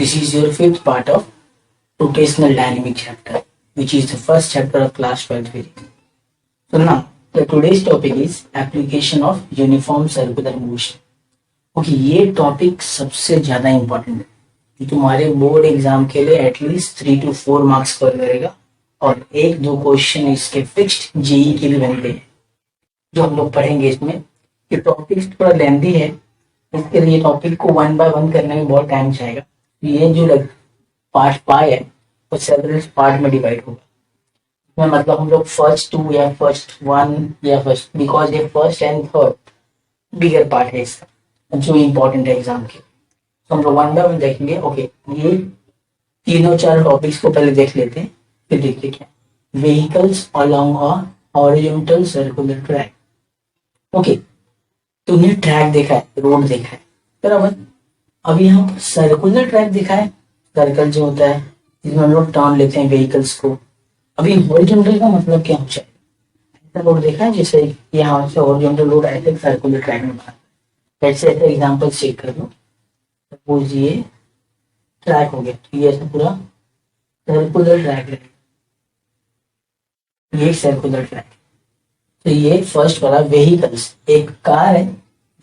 This is your fifth part of rotational dynamic chapter, which is the first chapter of class 12 physics. So now, the today's topic is application of uniform circular motion. Okay, ये topic सबसे ज्यादा important है कि तुम्हारे board exam के लिए at least 3 to 4 marks cover करेगा और एक दो क्वेश्चन इसके फिक्स्ड जेई के भी बनते हैं जो हम लोग पढ़ेंगे इसमें। ये टॉपिक थोड़ा लेंदी है, इसके लिए टॉपिक को 1 by 1 करने में बहुत टाइम जाएगा। ये जो पार्ट पाए है वो सेवरल पार्ट में डिवाइड होगा। मतलब हम लोग फर्स्ट 2 या फर्स्ट 1 या फर्स्ट, बिकॉज ये first and third bigger part है इसका जो इम्पोर्टेंट है एग्जाम के। तो हम लोग 1 by 1 देखेंगे। ओके, ये तीनों चार टॉपिक्स को पहले देख लेते हैं, फिर देखिए क्या vehicles along a horizontal circular track. Okay, तुमने ट्रैक देखा है, रोड देखा है बराबर। अब यहाँ पर सर्कुलर ट्रैक देखा है, सर्कल जो होता है जिसमें हम लोग टर्न लेते हैं व्हीकल्स को। अभी हॉरिजॉन्टल का मतलब क्या होता है? ऐसा रोड देखा है जैसे यहाँ से हॉरिजॉन्टल रोड ऐसे सर्कुलर ट्रैक में बना। ऐसे ऐसे एग्जाम्पल चेक कर लो। सपोज ये ट्रैक हो गया, तो ये ऐसा पूरा सर्कुलर ट्रैक है, ये सर्कुलर ट्रैक। तो ये फर्स्ट वाला व्हीकल्स, एक कार है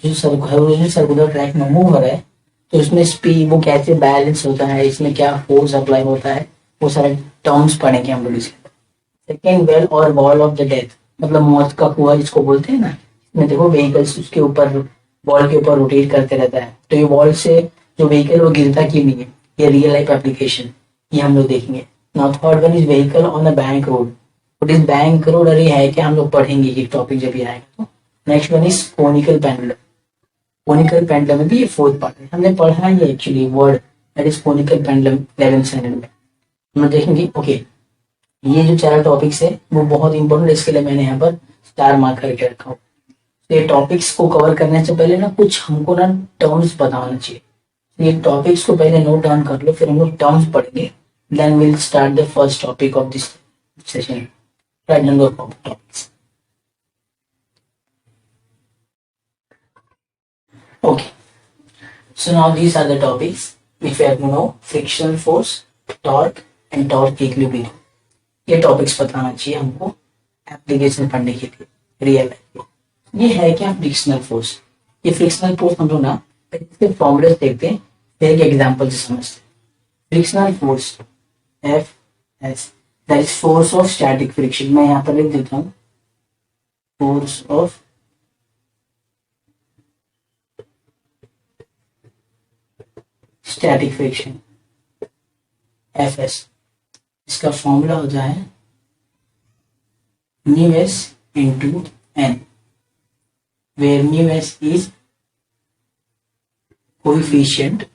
जो सर्कुलर ट्रैक में मूव हो रहा है, तो इसमें स्पीड वो कैसे बैलेंस होता है, इसमें क्या फोर्स अप्लाई होता है, वो सारे टर्म्स पढ़ेंगे हम लोग इसके। सेकेंड, वेल और वॉल ऑफ द डेथ, मतलब मौत का कुआं जिसको बोलते हैं ना। इसमें देखो व्हीकल्स उसके ऊपर वॉल के ऊपर रोटेट करते रहता है, तो ये वॉल से जो व्हीकल वो गिरता क्यों नहीं है, ये रियल लाइफ एप्लीकेशन ये हम लोग देखेंगे। Now third one is vehicle on a bank road. What is bank road? अरे है क्या, हम लोग पढ़ेंगे ये टॉपिक जब ये आएगा। तो next one is conical pendulum. Conical pendulum में भी ये फोर्थ पार्ट है, हमने पढ़ा है ये actually word that is conical pendulum 11th standard में हम देखेंगे। ओके, ये जो चार टॉपिक्स है वो बहुत इंपॉर्टेंट है, इसके लिए मैंने यहाँ पर स्टार मार्क करके रखा हूँ। तो ये टॉपिक्स को कवर करने से पहले ना कुछ हमको ना टर्म्स पता होना चाहिए। तो ये टॉपिक्स को पहले नोट डाउन कर लो, फिर हम लोग टर्म्स पढ़ेंगे। Then will start the first topic of this session. Right number of topics. Okay, so now these are the topics which we have to know: frictional force, torque and torque equilibrium. ये topics बताना चाहिए हमको application पढ़ने के लिए real life. ये है क्या फ्रिक्शनल फोर्स? ये फ्रिक्शनल फोर्स हम लोग ना इसके फॉर्मूले देखते हैं, फिर एक एग्जांपल से समझते हैं। Frictional force F S that is force of static friction. मैं यहाँ पर लिख देता हूँ force of static friction F S. इसका फॉर्मूला होता है mu S into N, where mu S is coefficient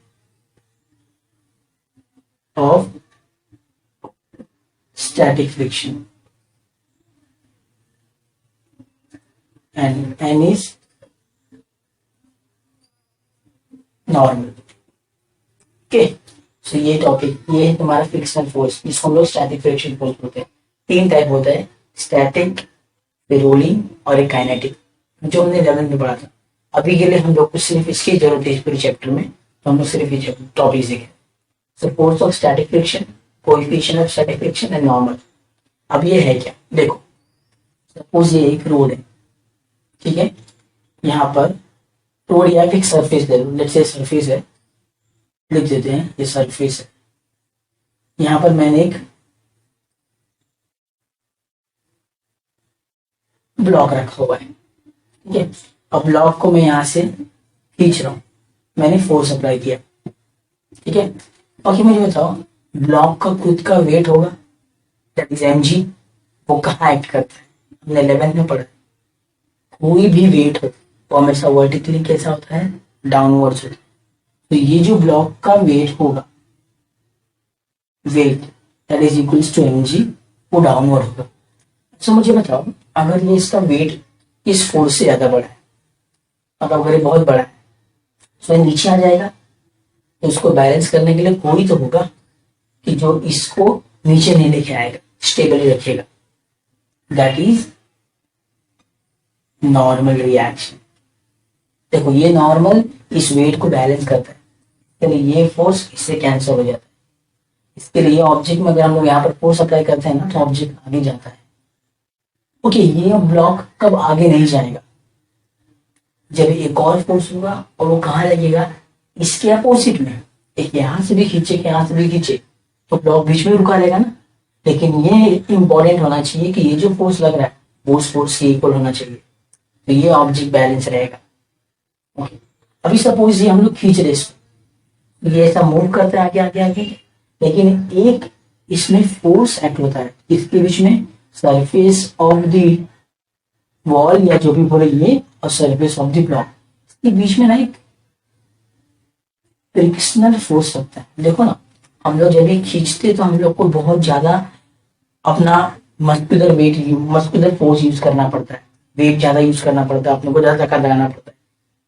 of static friction and N is normal. Okay, so ये टॉपिक ये है तुम्हारा फ्रिक्शनल फोर्स, जिसको हम लोग स्टैटिक फ्रिक्शन फोर्स बोलते हैं। 3 टाइप होता है, स्टैटिक, रोलिंग और एक काइनेटिक, जो हमने 11th में पढ़ा था। अभी के लिए हम लोग को सिर्फ इसकी जरूरत है इस पूरे चैप्टर में, तो हम लोग सिर्फ ये टॉपिक सीखे। So force of static friction, coefficient of static friction and normal. अब ये है क्या, देखो सपोज ये एक रोड है, ठीक है। यहाँ पर रोड या फिर सरफेस दे दो, लेट्स से सरफेस है, लिख देते हैं ये सरफेस है। यहां पर मैंने एक ब्लॉक रखा हुआ है, ठीक है। अब ब्लॉक को मैं यहां से खींच रहा हूं, मैंने फोर्स अप्लाई किया, ठीक है। ओके, मुझे बताओ ब्लॉक का खुद का वेट होगा, दैट इज mg। वो कहाँ एक्ट करता है, हमने 11th में पढ़ा। कोई भी वेट हो वो हमेशा वर्टिकली कैसा होता है, डाउनवर्ड्स होता है। तो ये जो ब्लॉक का वेट होगा, weight that is equals to mg, वो डाउनवर्ड होगा। तो मुझे बताओ अगर ये इसका वेट इस फोर्स से ज्यादा बड़ा है, मतलब अगर ये बहुत बड़ा है तो ये नीचे आ जाएगा। तो इसको बैलेंस करने के लिए कोई तो होगा कि जो इसको नीचे नहीं लेके आएगा, स्टेबली रखेगा, दैट इज नॉर्मल रिएक्शन। देखो ये नॉर्मल इस वेट को बैलेंस करता है, इसके लिए ये फोर्स इससे कैंसिल हो जाता है। इसके लिए ऑब्जेक्ट में अगर हम लोग यहाँ पर फोर्स अप्लाई करते हैं ना तो ऑब्जेक्ट आगे जाता है। ओके, ये ब्लॉक कब आगे नहीं जाएगा? जब एक और फोर्स होगा और वो कहाँ लगेगा? इसके अपोजिट में। एक यहाँ से भी खींचे, यहाँ से भी खींचे तो ब्लॉक बीच में रुका रहेगा ना। लेकिन ये इंपॉर्टेंट होना चाहिए कि ये जो फोर्स लग रहा है वो उस फोर्स से इक्वल होना चाहिए, तो ये ऑब्जेक्ट बैलेंस रहेगा। ओके, अभी सपोज ये हम लोग खींच रहे इसको, ये ऐसा मूव करता है आगे आगे आगे, लेकिन एक इसमें फोर्स एक्ट होता है इसके बीच में, सरफेस ऑफ द वॉल या जो भी बोले ये, और सरफेस ऑफ द ब्लॉक, इसके बीच में ना एक फ्रिक्शनल फोर्स लगता है। देखो ना, हम लोग जब भी खींचते तो हम लोग को बहुत ज्यादा अपना मस्कुलर फोर्स यूज करना पड़ता है, वेट ज्यादा यूज करना पड़ता है, अपने को ज्यादा धक्का लगाना पड़ता है।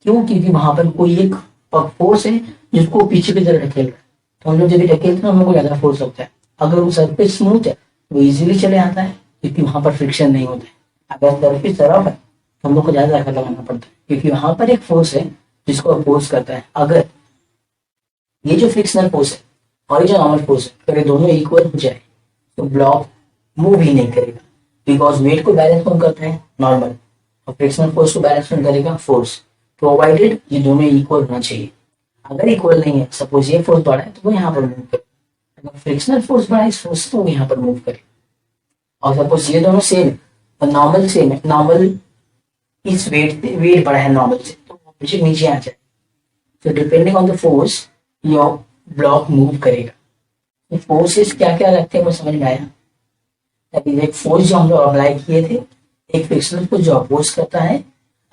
क्यों? क्योंकि वहां पर कोई एक फोर्स है जिसको पीछे की तरफ ढकेल रहा है, तो हम लोग जब भी ढकेलते हैं हम लोग को ज्यादा फोर्स लगता है। अगर वो सरफेस स्मूथ है तो इजीली चले आता है क्योंकि वहां पर फ्रिक्शन नहीं होता है। अगर सरफेस रफ है तो हम लोग को ज्यादा धक्का लगाना पड़ता है क्योंकि वहां पर एक फोर्स है जिसको अपोज करता है। अगर ये जो फ्रिक्शनल फोर्स है और ये जो नॉर्मल फोर्स है, अगर ये दोनों इक्वल हो जाए तो ब्लॉक मूव ही नहीं करेगा, बिकॉज वेट को बैलेंस कौन करता है? नॉर्मल, और फ्रिक्शनल फोर्स को बैलेंस कौन करेगा? फोर्स, प्रोवाइडेड ये दोनों इक्वल होना चाहिए। अगर इक्वल नहीं है, सपोज ये फोर्स बढ़ा है तो वो यहाँ पर मूव करे, अगर फ्रिक्शनल फोर्स बढ़ा है इस फोर्स तो वो यहाँ पर मूव करे। और सपोज ये दोनों सेम है और नॉर्मल सेम है, नॉर्मल इस वेट बढ़ा है नॉर्मल से तो ऑब्जेक्ट नीचे आ जाए, तो depending on the force your block move करेगा। तो फोर्सेस क्या क्या लगते हैं वो समझ में आया? एक फोर्स जो हम लोग अप्लाई किए थे, एक फ्रिक्शनल फोर्स जो अपोज करता है,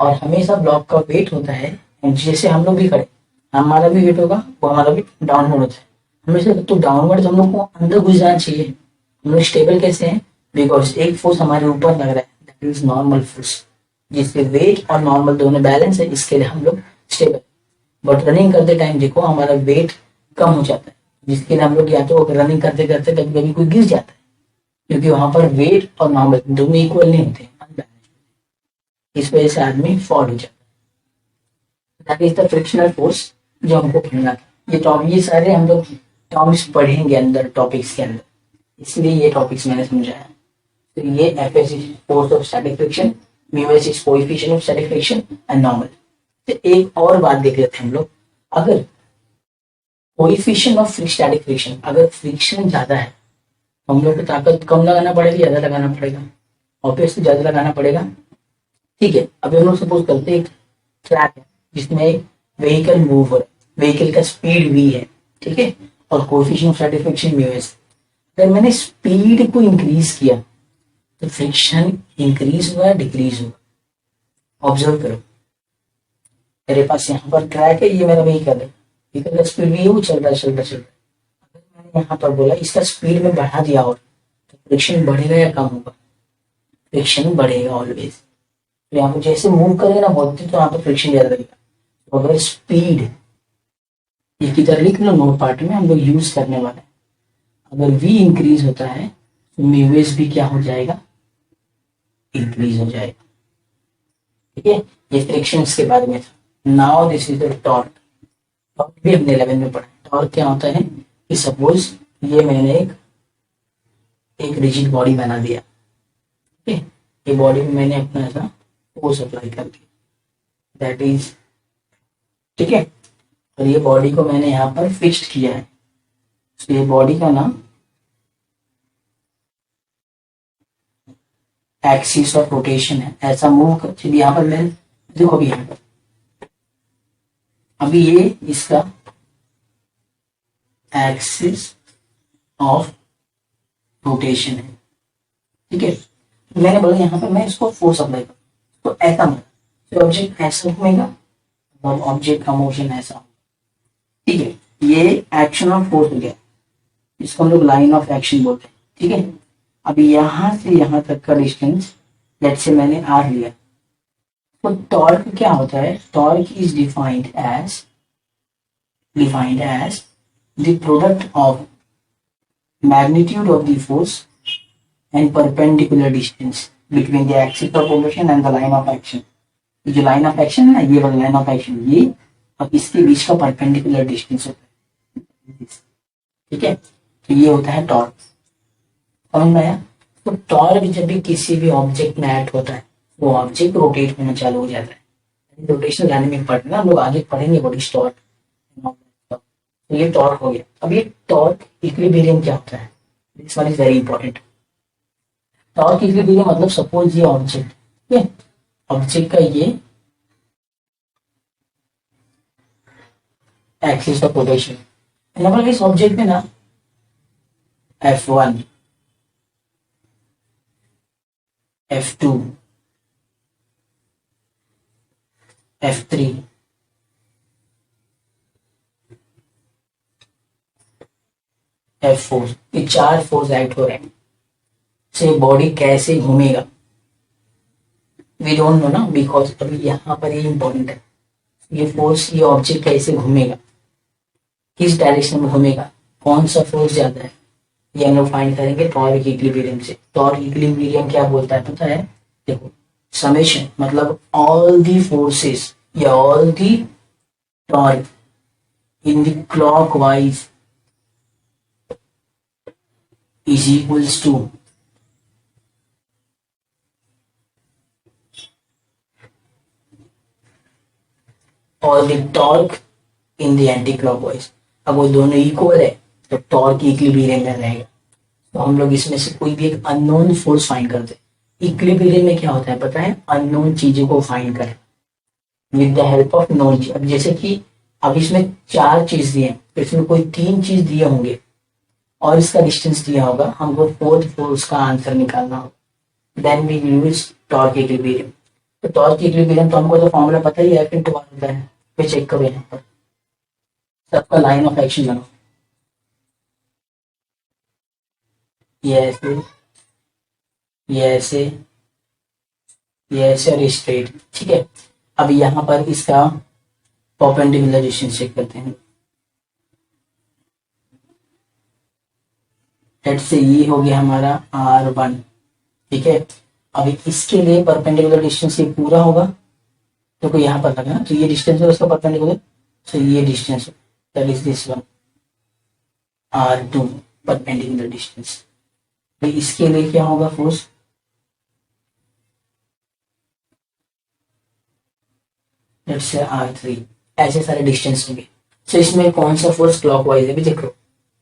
और हमेशा ब्लॉक का वेट होता है, जैसे हम लोग भी खड़े, हमारा भी वेट होगा वो हमारा भी डाउनवर्ड होता है हमेशा, तो डाउनवर्ड हम लोग को अंदर घुस जाना चाहिए। हम लोग स्टेबल कैसे हैं? बिकॉज एक फोर्स हमारे ऊपर लग रहा है, दैट इज नॉर्मल फोर्स, जिससे वेट और नॉर्मल दोनों बैलेंस है, इसके लिए हम लोग स्टेबल। बट रनिंग करते टाइम देखो हमारा वेट कम हो जाता है, जिसके लिए हम लोग या तो रनिंग करते करते कभी कभी कोई गिर जाता है क्योंकि वहां पर वेट और नॉर्मल दोनों इक्वल नहीं होते, इस वजह से आदमी फॉल हो जाता है। That is the frictional force जो हमको पढ़ना था। ये सारे हम लोग टर्म्स पढ़ेंगे अंदर टॉपिक्स के अंदर, इसलिए ये टॉपिक्स मैंने समझाया। तो ये F is force of static friction, mu S is coefficient of static friction and normal. तो एक और बात देख लेते हैं हम लोग, अगर कोएफिशिएंट ऑफ स्टैटिक फ्रिक्शन, अगर फ्रिक्शन ज्यादा है तो हम लोग को ताकत कम लगाना पड़ेगा, ज्यादा लगाना पड़ेगा? ऑब्वियसली ज्यादा लगाना पड़ेगा। ठीक है, अभी हम लोग सपोज करते हैं एक ट्रैक है जिसमें एक व्हीकल मूव हो रहा है, व्हीकल का स्पीड v है, ठीक है, और coefficient of static friction mu S. अगर मैंने स्पीड को इंक्रीज किया तो फ्रिक्शन इंक्रीज हुआ डिक्रीज हुआ? ऑब्जर्व करो, मेरे पास यहाँ पर ट्रैक है, ये मेरा व्हीकल है, व्हीकल का स्पीड भी है, वो चल रहा है चल रहा है चल रहा है। अगर मैंने यहाँ पर बोला इसका स्पीड में बढ़ा दिया और तो फ्रिक्शन बढ़ेगा या कम होगा? फ्रिक्शन बढ़ेगा ऑलवेज। तो यहाँ पर जैसे मूव करेगा ना बहुत, तो यहाँ पर फ्रिक्शन ज्यादा लगेगा। तो अगर स्पीड, ये किधर लिख लो नोट पार्ट में हम लोग यूज करने वाले हैं, अगर v इंक्रीज होता है तो म्यू एस भी क्या हो जाएगा? इंक्रीज हो जाएगा। ठीक है, ये फ्रिक्शन के बारे में था। Now this is the torque. Torque भी हमने 11 में पढ़ा। टॉर्क क्या होता है कि सपोज ये मैंने एक रिजिड बॉडी बना दिया, ठीक है, ये बॉडी में मैंने अपना ऐसा फोर्स अप्लाई कर दिया, दैट इज, ठीक है, और ये बॉडी को मैंने यहाँ पर फिक्स्ड किया है, तो ये बॉडी का नाम एक्सिस ऑफ रोटेशन है। ऐसा मूव कर, चलिए यहाँ पर मैं देखो अभी यहाँ पर, अभी ये इसका एक्सिस ऑफ रोटेशन है, ठीक है। मैंने बोला यहाँ पर मैं इसको फोर्स अप्लाई करूँ तो ऐसा मिला, तो ऑब्जेक्ट ऐसा घूमेगा और ऑब्जेक्ट का मोशन ऐसा, ठीक है। ये एक्शन ऑफ फोर्स हो गया, इसको हम लोग लाइन ऑफ एक्शन बोलते हैं, ठीक है। अभी यहां से यहां तक का डिस्टेंस लेट्स से मैंने आर लिया, तो टॉर्क क्या होता है? Torque is defined as the product of magnitude of the force and perpendicular distance between the axis of motion and the line of action. जो लाइन ऑफ एक्शन है ना, ये वाला लाइन ऑफ एक्शन, ये और इसके बीच का परपेंडिकुलर डिस्टेंस होता है, ठीक है, तो ये होता है टॉर्क। समझ में आया? तो टॉर्क जब भी किसी भी ऑब्जेक्ट में ऐड होता है वो ऑब्जेक्ट रोटेट होना चालू हो जाता है। रोटेशनल डायनेमिक पढ़ना ना, हम लोग आगे पढ़ेंगे व्हाट इज टॉर्क। तो ये टॉर्क हो गया। अब ये टॉर्क इक्विलिब्रियम क्या होता है, this one is very important. Torque equilibrium मतलब सपोज ये ऑब्जेक्ट, ठीक है, ऑब्जेक्ट का ये एक्सिस ऑफ रोटेशन, मतलब इस ऑब्जेक्ट में ना F1, F2, F3, F4, ये चार फोर्स एक्ट हो रहे हैं। से बॉडी कैसे घूमेगा वी डोंट नो ना, बिकॉज अभी यहाँ पर ये इंपॉर्टेंट है। ये फोर्स, ये ऑब्जेक्ट कैसे घूमेगा, किस डायरेक्शन में घूमेगा, कौन सा फोर्स ज्यादा है, ये हम लोग फाइंड करेंगे टॉर्क इक्विलिब्रियम से। टॉर्क इक्विलिब्रियम क्या बोलता है पता है? देखो, समेशन मतलब ऑल दी फोर्सेस या all the torque in the clockwise is equals to और the torque in the anti-clockwise। अब वो दोनों इक्वल है तो टॉर्क इक्विलिब्रियम में रहेगा। तो हम लोग इसमें से कोई भी एक अननोन फोर्स फाइंड करते हैं। इक्विलिब्रियम में क्या होता है पता है? अननोन चीजों को फाइंड कर with the help of known चीज। अब जैसे कि अब इसमें चार चीज दिए हैं तो इसमें कोई तीन चीज दिए होंगे और इसका डिस्टेंस दिया होगा, हमको फोर्थ फोर्स का आंसर निकालना होगा। Then we use torque equilibrium. तो टॉर्क इक्विलिब्रियम तो हमको तो फॉर्मूला पता ही है, F into R होता है। फिर चेक करो यहाँ पर सबका लाइन ऑफ एक्शन बनाओ, ये ऐसे, ये ऐसे, ये ऐसे और स्ट्रेट, ठीक है। अब यहाँ पर इसका परपेंडिकुलर डिस्टेंस चेक करते हैं। लेट से ये हो गया हमारा R1, ठीक है। अभी इसके लिए परपेंडिकुलर डिस्टेंस ये पूरा होगा तो कोई यहाँ पर लगा ना, तो ये डिस्टेंस है उसका परपेंडिकुलर, तो ये distance that is this one R2 perpendicular distance. तो इसके लिए क्या होगा फोर्स, लेट्स से R3। ऐसे सारे डिस्टेंस होंगे। तो इसमें कौन सा फोर्स क्लॉकवाइज है भी देखो,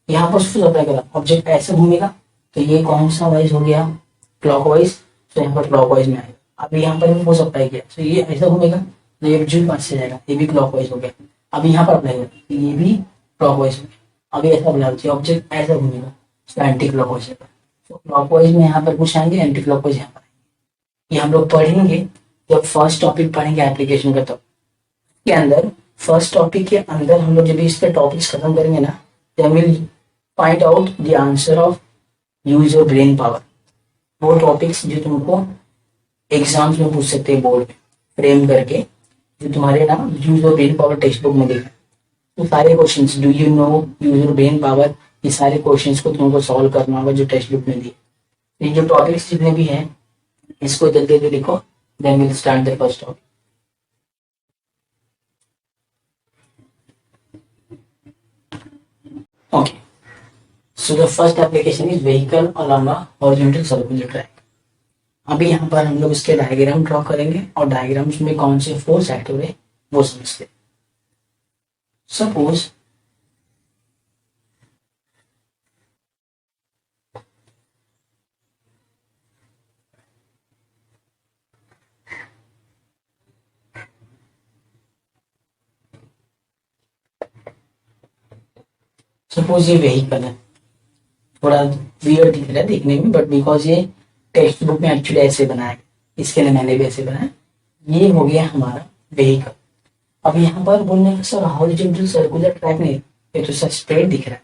यहाँ पर फोर्स अप्लाई करा, ऑब्जेक्ट ऐसे घूमेगा तो ये कौन सा वाइज हो गया, क्लॉकवाइज, तो यहाँ पर क्लॉकवाइज में आएगा। अब यहाँ पर भी फोर्स अप्लाई किया तो ये ऐसा घूमेगा तो ये जो पास से जाएगा, ये भी क्लॉकवाइज हो गया। अब यहाँ पर अप्लाई करा तो ये भी क्लॉकवाइज हो गया। अभी ऐसा अप्लाई किया, ऑब्जेक्ट ऐसा घूमेगा तो एंटी क्लॉकवाइज होगा। तो क्लॉकवाइज में यहाँ पर कुछ आएंगे, एंटी क्लॉकवाइज यहाँ पर आएंगे। ये हम लोग पढ़ेंगे जब फर्स्ट टॉपिक पढ़ेंगे एप्लीकेशन का। तो के अंदर फर्स्ट टॉपिक के अंदर हम लोग जब इसके टॉपिक्स खत्म करेंगे ना, then will find out the answer of use your brain power. वो टॉपिक्स जो तुमको एग्जाम्स में पूछ सकते हैं बोर्ड में फ्रेम करके, जो तुम्हारे ना use your brain power text book में दिखा। तो सारे questions, do you know use your brain power, ये सारे क्वेश्चंस को तुमको सॉल्व करना होगा जो टेक्स्ट बुक में दिए। ये जो टॉपिक्स जितने भी हैं इसको जल्दी जल्दी लिखो, then will start the first topic. Okay, so the first application is vehicle along a horizontal circular track। अभी यहाँ पर हम लोग इसके डायग्राम ड्रॉ करेंगे और डायग्राम्स में कौन से फोर्स एक्ट हो रहे वो समझते। सपोज ये व्हीकल है, थोड़ा वियर्ड दिख रहा है देखने में, बट बिकॉज ये टेक्स्ट बुक में एक्चुअली ऐसे बना है, इसके लिए मैंने भी ऐसे बनाया। ये हो गया हमारा व्हीकल। अब यहाँ पर बोलने का सर हॉरिजॉन्टल सर्कुलर ट्रैक नहीं, ये तो सर स्ट्रेट दिख रहा है,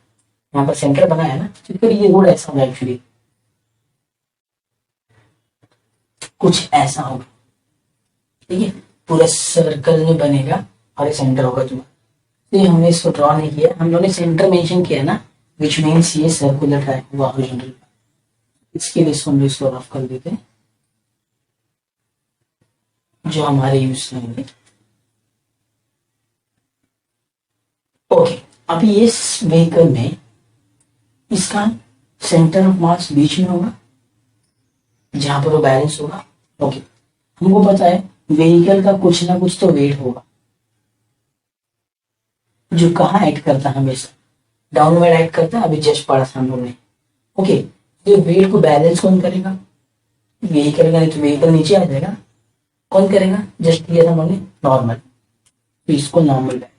यहाँ पर सेंटर बना है ना, तो फिर ये रोड ऐसा होगा, एक्चुअली कुछ ऐसा होगा, ठीक है, पूरा सर्कल में बनेगा और ये सेंटर होगा तुम्हारा। तो ये हमने इसको ड्रॉ नहीं किया, हम लोगों ने सेंटर मेंशन किया ना, विच मीन्स ये सर्कुलर ट्रैक हुआ हॉरिजॉन्टल। इसके लिए इसको रफ कर देते हैं जो हमारे यूज करेंगे। ओके, अभी इस व्हीकल में इसका सेंटर ऑफ मास बीच में होगा जहां पर वो बैलेंस होगा। ओके, हमको पता है व्हीकल का कुछ ना कुछ तो वेट होगा जो कहाँ एक्ट करता है, हमेशा डाउनवर्ड एक्ट करता है। अभी जस्ट पढ़ा था हम लोग ने। ओके, ये वेट को बैलेंस कौन करेगा? व्हीकल का, नहीं तो व्हीकल नीचे आ जाएगा। कौन करेगा? जस्ट किया था हमने नॉर्मल, तो इसको नॉर्मल बैलेंस।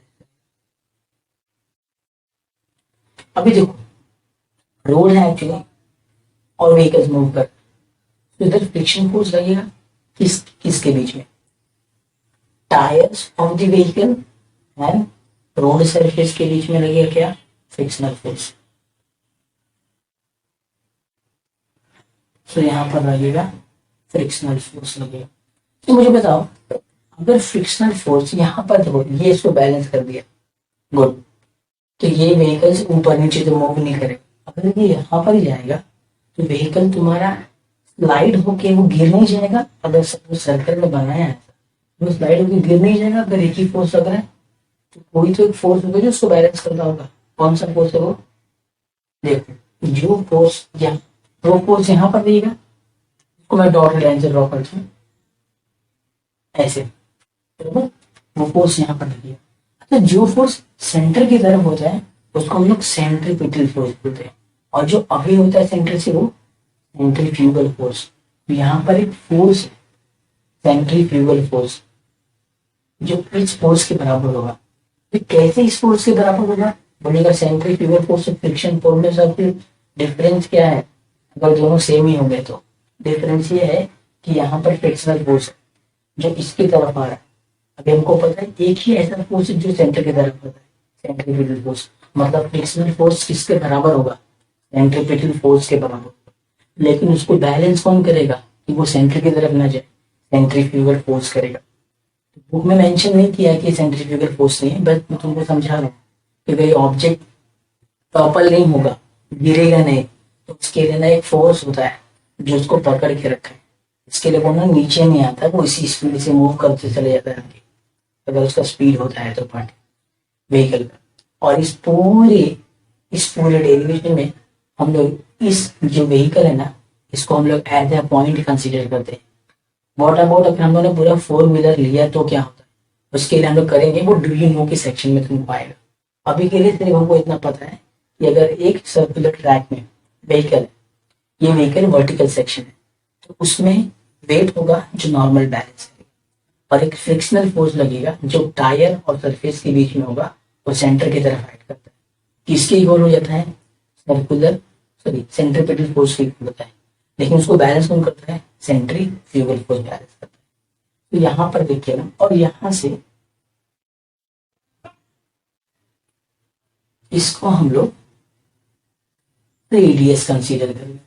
अभी देखो रोड है एक्चुअली और व्हीकल्स मूव कर, तो इधर फ्रिक्शन फोर्स लगेगा किसके बीच में? Tyres of the vehicle and road surface के बीच में लगेगा क्या? Frictional force. तो यहां पर लगेगा फ्रिक्शनल फोर्स लगेगा। तो मुझे बताओ, अगर फ्रिक्शनल फोर्स यहां पर देखो, ये इसको बैलेंस कर दिया, गुड, तो ये व्हीकल ऊपर नीचे तो मूव नहीं करेगा। अगर ये यहाँ पर ही जाएगा तो व्हीकल तुम्हारा स्लाइड होके वो गिर नहीं जाएगा। अगर सर्कल में बनाया है तो स्लाइड होके गिर नहीं जाएगा। अगर एक ही फोर्स लग रहा है तो कोई तो एक फोर्स होगा जो उसको बैलेंस करता होगा। कौन सा फोर्स है वो? देखो, जो फोर्स यहाँ, वो फोर्स यहाँ पर देगा, उसको मैं डॉटेड लाइन से ड्रॉ करता हूँ ऐसे, बराबर? वो फोर्स यहाँ पर लगेगा। तो जो फोर्स सेंटर की तरफ होता है उसको हम लोग सेंट्रीपिटल फोर्स बोलते हैं, और जो अभी होता है सेंटर से वो सेंट्रीफ्यूगल फोर्स। यहाँ पर एक फोर्स है सेंट्रीफ्यूगल फोर्स जो इस फोर्स के बराबर होगा। तो कैसे इस फोर्स के बराबर होगा? बोलेगा सेंट्रीफ्यूगल फोर्स फ्रिक्शन फोर्स में सब डिफरेंस क्या है? अगर दोनों सेम ही हो गए तो डिफरेंस ये है कि यहाँ पर फ्रिक्शनल फोर्स जो इसकी तरफ आ रहा है, अभी हमको पता है एक ही ऐसा फोर्स जो सेंटर की तरफ होता है, सेंट्रीपिटल फोर्स। मतलब फ्रिक्शनल फोर्स किसके बराबर होगा? सेंट्रीपिटल फोर्स के बराबर। लेकिन उसको बैलेंस कौन करेगा कि वो सेंटर की तरफ ना जाए? सेंट्रीफ्यूगल फोर्स करेगा। बुक में मेंशन नहीं किया कि सेंट्रीफ्यूगल फोर्स नहीं है, बट मैं तुमको समझा रहा हूँ कि भाई ऑब्जेक्ट टॉपल नहीं होगा, गिरेगा नहीं, तो उसके लिए ना एक फोर्स होता है जो उसको पकड़ के रखा है। इसके लिए वो ना नीचे नहीं आता, वो इसी स्पीड से मूव करते चले जाता है आगे, अगर उसका स्पीड होता है तो पार्ट व्हीकल का। और इस पूरे डेरिवेशन में हम लोग इस जो व्हीकल है ना, इसको हम लोग एज ए पॉइंट कंसीडर करते हैं। वॉट अबाउट अगर हम लोगों ने पूरा फोर व्हीलर लिया तो क्या होता है? उसके लिए हम लोग करेंगे वो डू यू नो के सेक्शन में तुमको आएगा। अभी के लिए सिर्फ हमको इतना पता है कि अगर एक सर्कुलर ट्रैक में व्हीकल है, ये व्हीकल वर्टिकल सेक्शन है, तो उसमें वेट होगा जो नॉर्मल बैलेंस है, और एक फ्रिक्शनल फोर्स लगेगा जो टायर और सरफेस के बीच में होगा, वो सेंटर की तरफ एक्ट करता है। किसके इक्वल हो जाता है? सर्कुलर, सॉरी, सेंट्रीपिटल फोर्स के इक्वल होता है। लेकिन उसको बैलेंस कौन करता है? सेंट्रीफ्यूगल फोर्स बैलेंस करता है। तो यहां पर देखिए ना, और यहां से इसको हम लोग रेडियस कंसीडर करेंगे,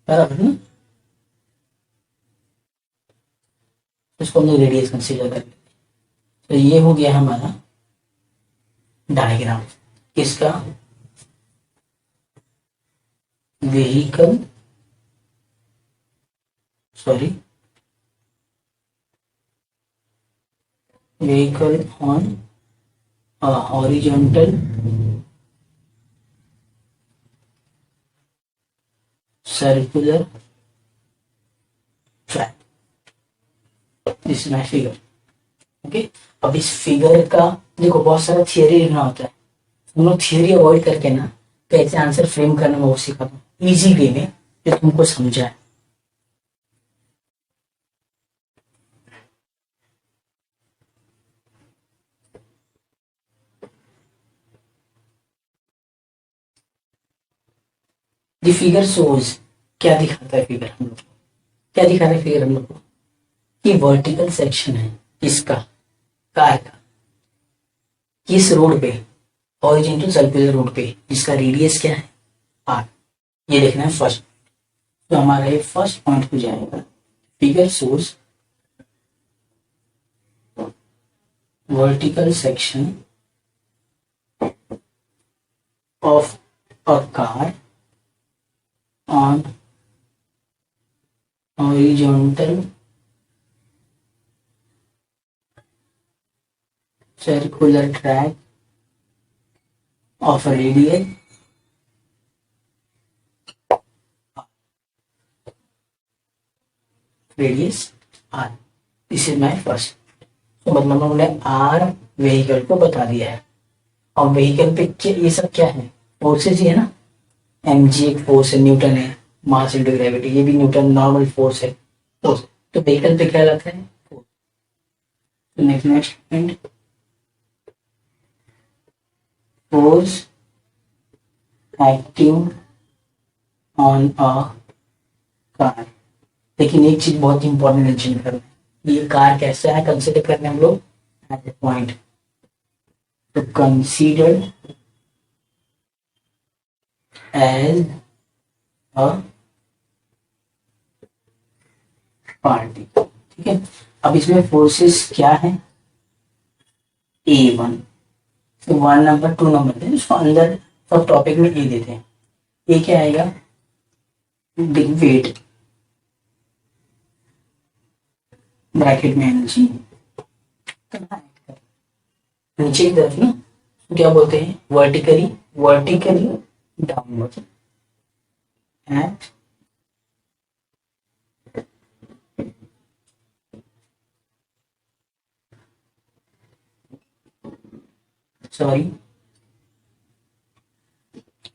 बराबर ना? इसको हम लोग रेडियस कंसीडर करेंगे। तो ये हो गया हमारा डायग्राम किसका? Vehicle, sorry, vehicle on horizontal circular track. This is my figure. Okay, अब इस फिगर का देखो बहुत सारा थियरी लिखना होता है, तुम लोग थियरी अवॉइड करके ना कैसे आंसर फ्रेम करना मैं वो सिखाता हूँ इजी वे में, जो तुमको समझा है। ये फिगर शोज क्या दिखाता है? फिगर हम लोग को क्या दिखा रहा है? फिगर हम लोग को कि वर्टिकल सेक्शन है इसका, कार का, किस रोड पे? हॉरिजॉन्टल सर्कुलर रोड पे, जिसका रेडियस क्या है? आर। ये देखना है फर्स्ट, तो हमारा ये फर्स्ट पॉइंट हो जाएगा। Figure shows vertical section of a car on horizontal circular track of radius R, this is my first. तो मतलब हमने आर व्हीकल को बता दिया है, और व्हीकल पे ये सब क्या है, फोर्सेज ही है ना। एम जी एक फोर्स है, न्यूटन है, मास इंटू ग्रेविटी, ये भी न्यूटन नॉर्मल फोर्स है, फोर्स। तो व्हीकल पे क्या रहता है, फोर्स। तो next point, force acting on a car. लेकिन एक चीज बहुत इंपॉर्टेंट मेंशन करना है, ये कार कैसा है कंसिडर करने हम लोग एज ए पॉइंट। तो कंसीडर एज अ पार्टी, ठीक है। अब इसमें फोर्सेस क्या है, A1, तो 1 नंबर 2 नंबर थे, उसको अंदर सब टॉपिक में ए देते हैं। ये क्या आएगा, बिग वेट ब्रैकेट में एनर्जी, नीचे की तरफ ना क्या बोलते हैं, vertically downward at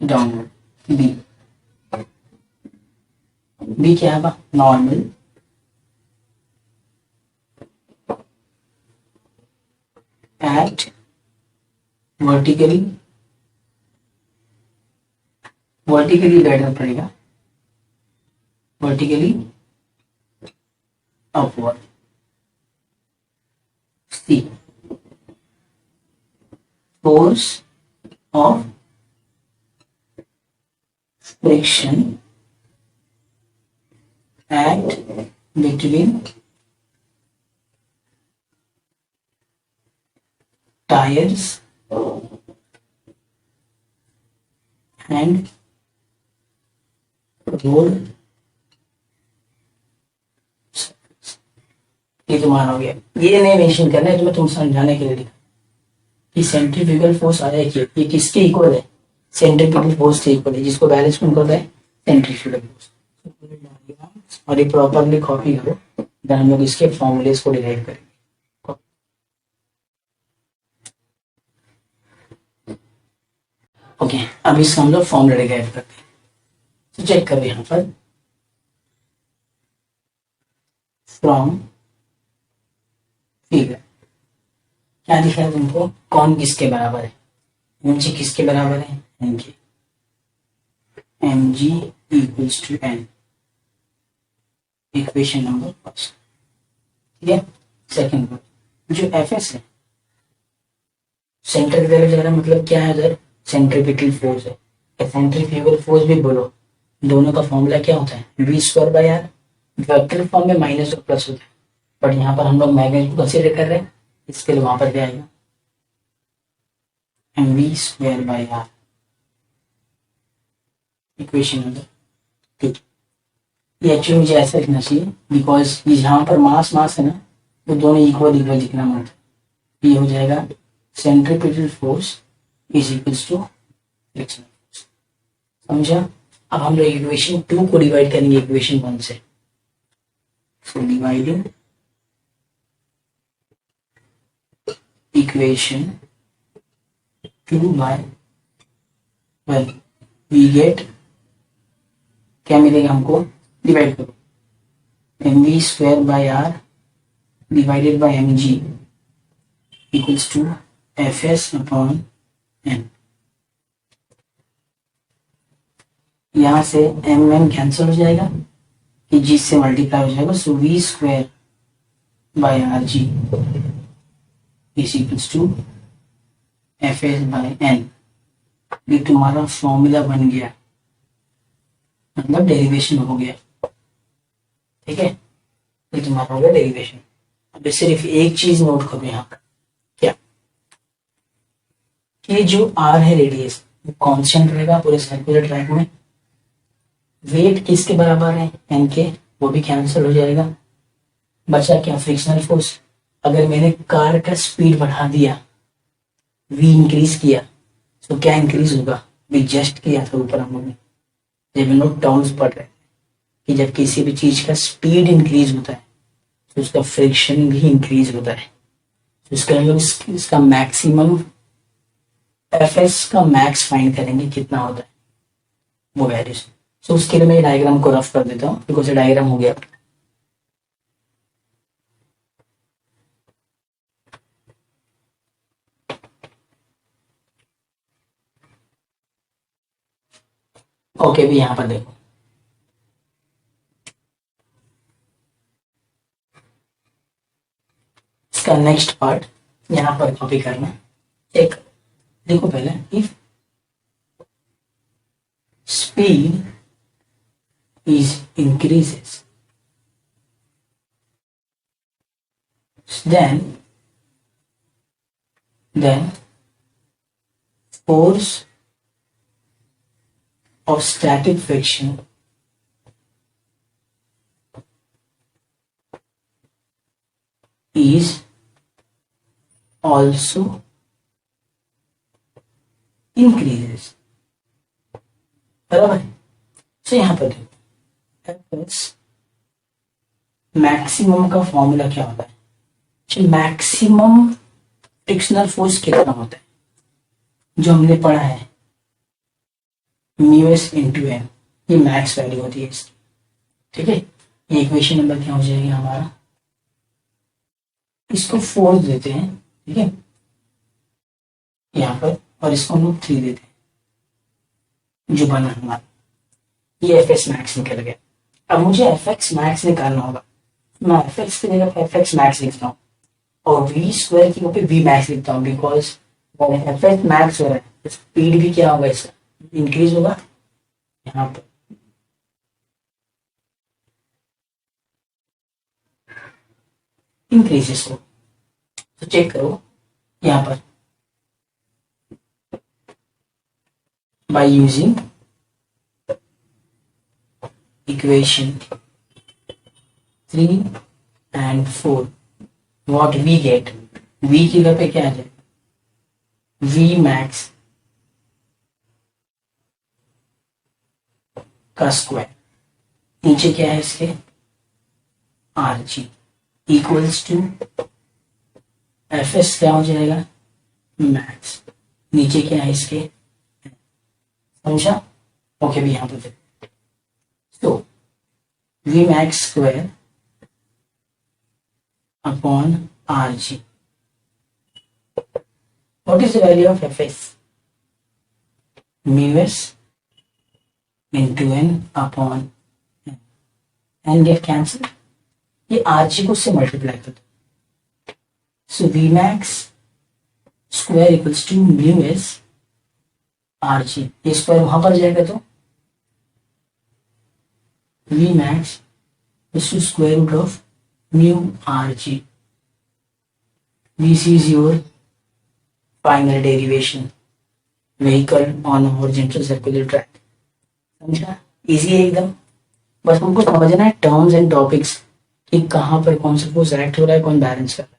downward. B क्या है, नॉर्मल एट वर्टिकली बैठना पड़ेगा, vertically upward. C, force of friction at between tires and road। ये तुम्हारा हो गया, ये नहीं मेंशन करना है, तुम्हें तुम समझाने के लिए लिखा कि सेंट्रीफ्यूगल फोर्स आया कि ये किसके इक्वल है, सेंट्रीफ्यूगल फोर्स के इक्वल है, जिसको बैलेंस कौन करता है, सेंट्रीफ्यूगल फोर्स। और ये प्रॉपरली कॉपी करो, देन हम लोग इसके फॉर्मूलेस को डिराइव करेंगे। ओके, अब इसका हम लोग फॉर्मूला डिराइव करते हैं। तो चेक करो यहाँ पर, फ्रॉम फिगर क्या दिखा है तुमको, कौन किसके बराबर है, एम जी किसके बराबर है, N K, M G equals to N, equation number first, ठीक है। सेकेंड पर जो एफ एस है, सेंटर की तरफ जा रहा है, मतलब क्या है उधर, सेंट्रीपिटल फोर्स है, सेंट्रीफ्यूगल फोर्स भी बोलो, दोनों का फॉर्मूला क्या होता है, V square by R. Vector form में माइनस और प्लस होता है, बट यहाँ पर हम लोग मैग्नीट्यूड को कंसीडर कर रहे हैं, इसके लिए वहां पर क्या आएगा, M V square by R, equation number. ठीक, ये एक्चुअली मुझे ऐसा लिखना चाहिए, बिकॉज ये जहां पर मास है ना, वो दोनों इक्वल दिखना मानता है। ये हो जाएगा centripetal force is equals to frictional force, समझा। अब हम लोग इक्वेशन 2 को डिवाइड करेंगे इक्वेशन 1 से, so dividing equation 2 by 1, we get क्या मिलेगा हमको, डिवाइड करो, M V square by R divided by M G equals to F S upon N. यहां से एम एम कैंसिल हो जाएगा, कि जी से मल्टीप्लाई हो जाएगा, so V square by R G is equals to F S by N. ये तुम्हारा फॉर्मूला बन गया, मतलब डेरिवेशन हो गया, ठीक है। ये तुम्हारा हो गया डेरिवेशन। अब सिर्फ एक चीज नोट करो यहाँ पर, क्या, कि जो आर है रेडियस वो कांस्टेंट रहेगा पूरे सर्कुलर ट्रैक में। वेट किसके बराबर है, एन के, वो भी कैंसिल हो जाएगा। बचा क्या, फ्रिक्शनल फोर्स। अगर मैंने कार का स्पीड बढ़ा दिया, वी इंक्रीज किया, सो क्या इंक्रीज होगा, भी जस्ट किया था ऊपर हम लोग ने जब हम लोग टर्म्स पढ़ रहे हैं कि जब किसी भी चीज का स्पीड इंक्रीज होता है तो उसका फ्रिक्शन भी इंक्रीज होता है। तो इसका हम लोग इसका मैक्सिमम एफ एस का मैक्स फाइंड करेंगे कितना होता है वो वैल्यूज। सो उसके लिए मैं डायग्राम को रफ कर देता हूँ बिकॉज डायग्राम हो गया। ओके भी यहाँ पर देखो, इसका नेक्स्ट पार्ट यहाँ पर कॉपी करना। एक देखो पहले, if speed is increases then force of static friction is also increases। बराबर है। तो यहाँ पर देखो एफ मैक्सिमम का फॉर्मूला क्या होता है, मैक्सिमम फ्रिक्शनल फोर्स कितना होता है जो हमने पढ़ा है म्यू एस इंटू एम, ये मैक्स वैल्यू होती है इसकी। ठीक है, ये इक्वेशन नंबर क्या हो जाएगा हमारा, इसको 4 देते हैं, ठीक है यहाँ पर, और इसको हम लोग 3 देते हैं जो बना हमारा, ये एफ एक्स मैक्स निकल गया। अब मुझे एफ एक्स मैक्स निकालना होगा, मैं एफ एक्स की जगह एफ एक्स मैक्स लिखता हूँ और वी स्क्वायर की जगह पे वी मैक्स लिखता हूँ बिकॉज एफ एक्स मैक्स हो रहा है, स्पीड भी क्या होगा इसका इंक्रीज होगा यहाँ पर। इंक्रीजेस हो तो चेक करो यहाँ पर by using equation 3 and 4 what we get, v की जगह पे क्या आ जाए v max का स्क्वायर, नीचे क्या है इसके R G equals to F S क्या हो जाएगा मैक्स, नीचे क्या है इसके, समझा। ओके भी यहाँ पे तो V max square upon R G, what is the value of F S, mu S into N upon N get cancel, ये आर जी को उससे मल्टीप्लाई कर दो। So V max square equals to mu S R G, ये square वहां पर जाएगा तो V max is to square root of mu R G, this is your final derivation vehicle on horizontal circular track. समझा, easy है एकदम, बस हमको समझना है टर्म्स एंड टॉपिक्स कि कहाँ पर कौन सा फोर्स एक्ट हो रहा है, कौन बैलेंस कर रहा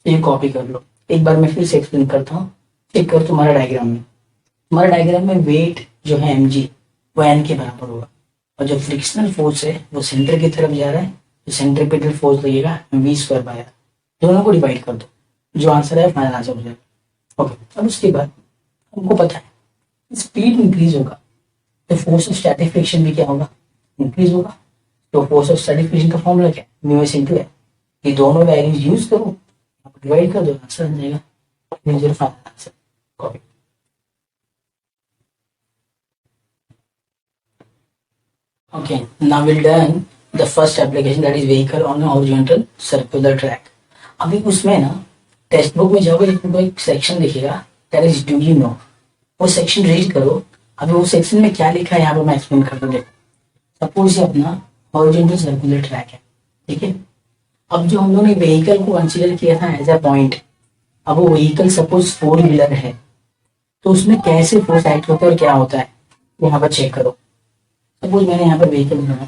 है। ये कॉपी कर लो, एक बार मैं फिर से एक्सप्लेन करता हूँ। चेक करो तुम्हारा डायग्राम में, तुम्हारा डायग्राम में वेट जो है mg वो n के बराबर होगा और जो फ्रिक्शनल फोर्स है वो सेंटर की तरफ जा रहा है, तो सेंट्रीपिटल फोर्स लगेगा v स्क्वायर बाय r, दोनों को डिवाइड कर दो, जो आंसर है फाइनल आंसर हो जाएगा। ओके, अब उसके बाद हमको पता है स्पीड इंक्रीज होगा तो फोर्स ऑफ स्टैटिक फ्रिक्शन भी क्या होगा इंक्रीज होगा। तो फोर्स ऑफ स्टैटिक फ्रिक्शन का फॉर्मूला क्या है म्यू एस इनटू है, ये दोनों वैल्यूज यूज करो, डिवाइड कर दो, आंसर आ जाएगा final answer. Copy. Okay, now we'll done the first application, that is vehicle on a horizontal circular track। अभी उसमें ना टेक्स्ट बुक में जाओगे तो एक सेक्शन दिखेगा that is do you know, वो सेक्शन रीड करो। अभी वो सेक्शन में क्या लिखा है यहाँ पर मैं एक्सप्लेन करता हूँ। देखो सपोज ये अपना हॉरिजॉन्टल सर्कुलर ट्रैक है, ठीक है। अब जो हम लोगों ने व्हीकल को कंसीडर किया था एज अ पॉइंट, अब वो व्हीकल सपोज 4 व्हीलर है तो उसमें कैसे फोर्स एक्ट होता है और क्या होता है यहाँ पर चेक करो। सपोज मैंने यहाँ पर व्हीकल बनाया,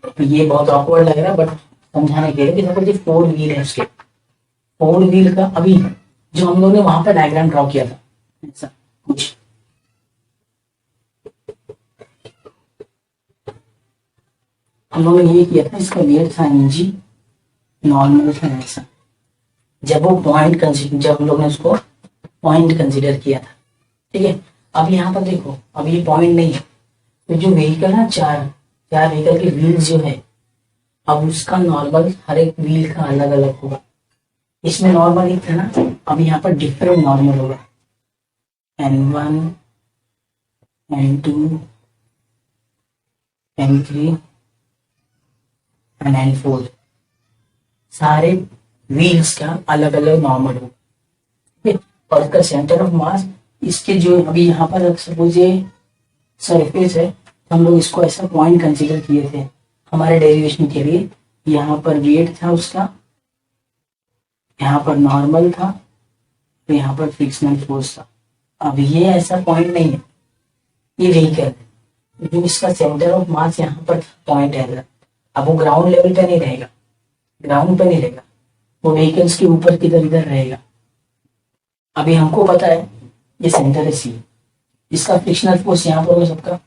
तो ये बहुत ऑकवर्ड लग रहा है बट समझाने के लिए कि सपोज ये 4 व्हील है उसके, फोर व्हील का अभी जो हम लोग ने वहां पर डायग्राम ड्रॉ किया था, ऐसा कुछ हम लोगों ने ये किया था, इसका वेट था mg, नॉर्मल था ऐसा। जब वो पॉइंट कंसिडर, जब हम लोग ने उसको पॉइंट कंसिडर किया था, ठीक है। अब यहाँ पर देखो, अब ये पॉइंट नहीं है, तो जो व्हीकल है, चार चार व्हीकल के व्हील्स जो है, अब उसका नॉर्मल हर एक व्हील का अलग अलग होगा। इसमें नॉर्मल एक था ना, अब यहाँ पर डिफरेंट नॉर्मल होगा, N1, N2, N3 and N4, सारे व्हील्स का अलग अलग नॉर्मल होगा, ठीक है। और इसका सेंटर ऑफ मास, इसके जो अभी यहाँ पर सपोज ये सरफेस है, तो हम लोग इसको ऐसा पॉइंट कंसीडर किए थे हमारे डेरिवेशन के लिए। यहाँ पर वेट था उसका, यहाँ पर नॉर्मल था, तो यहाँ पर फ्रिक्शनल फोर्स था। अब ये ऐसा पॉइंट नहीं है, ये व्हीकल है, जो इसका सेंटर ऑफ मास यहाँ पर पॉइंट है। अब वो ग्राउंड लेवल पे नहीं रहेगा, ग्राउंड पे नहीं रहेगा, वो व्हीकल्स के ऊपर किधर इधर रहेगा। अभी हमको पता है ये सेंटर है सी, इसका फ्रिक्शनल फोर्स यहाँ पर होगा सबका,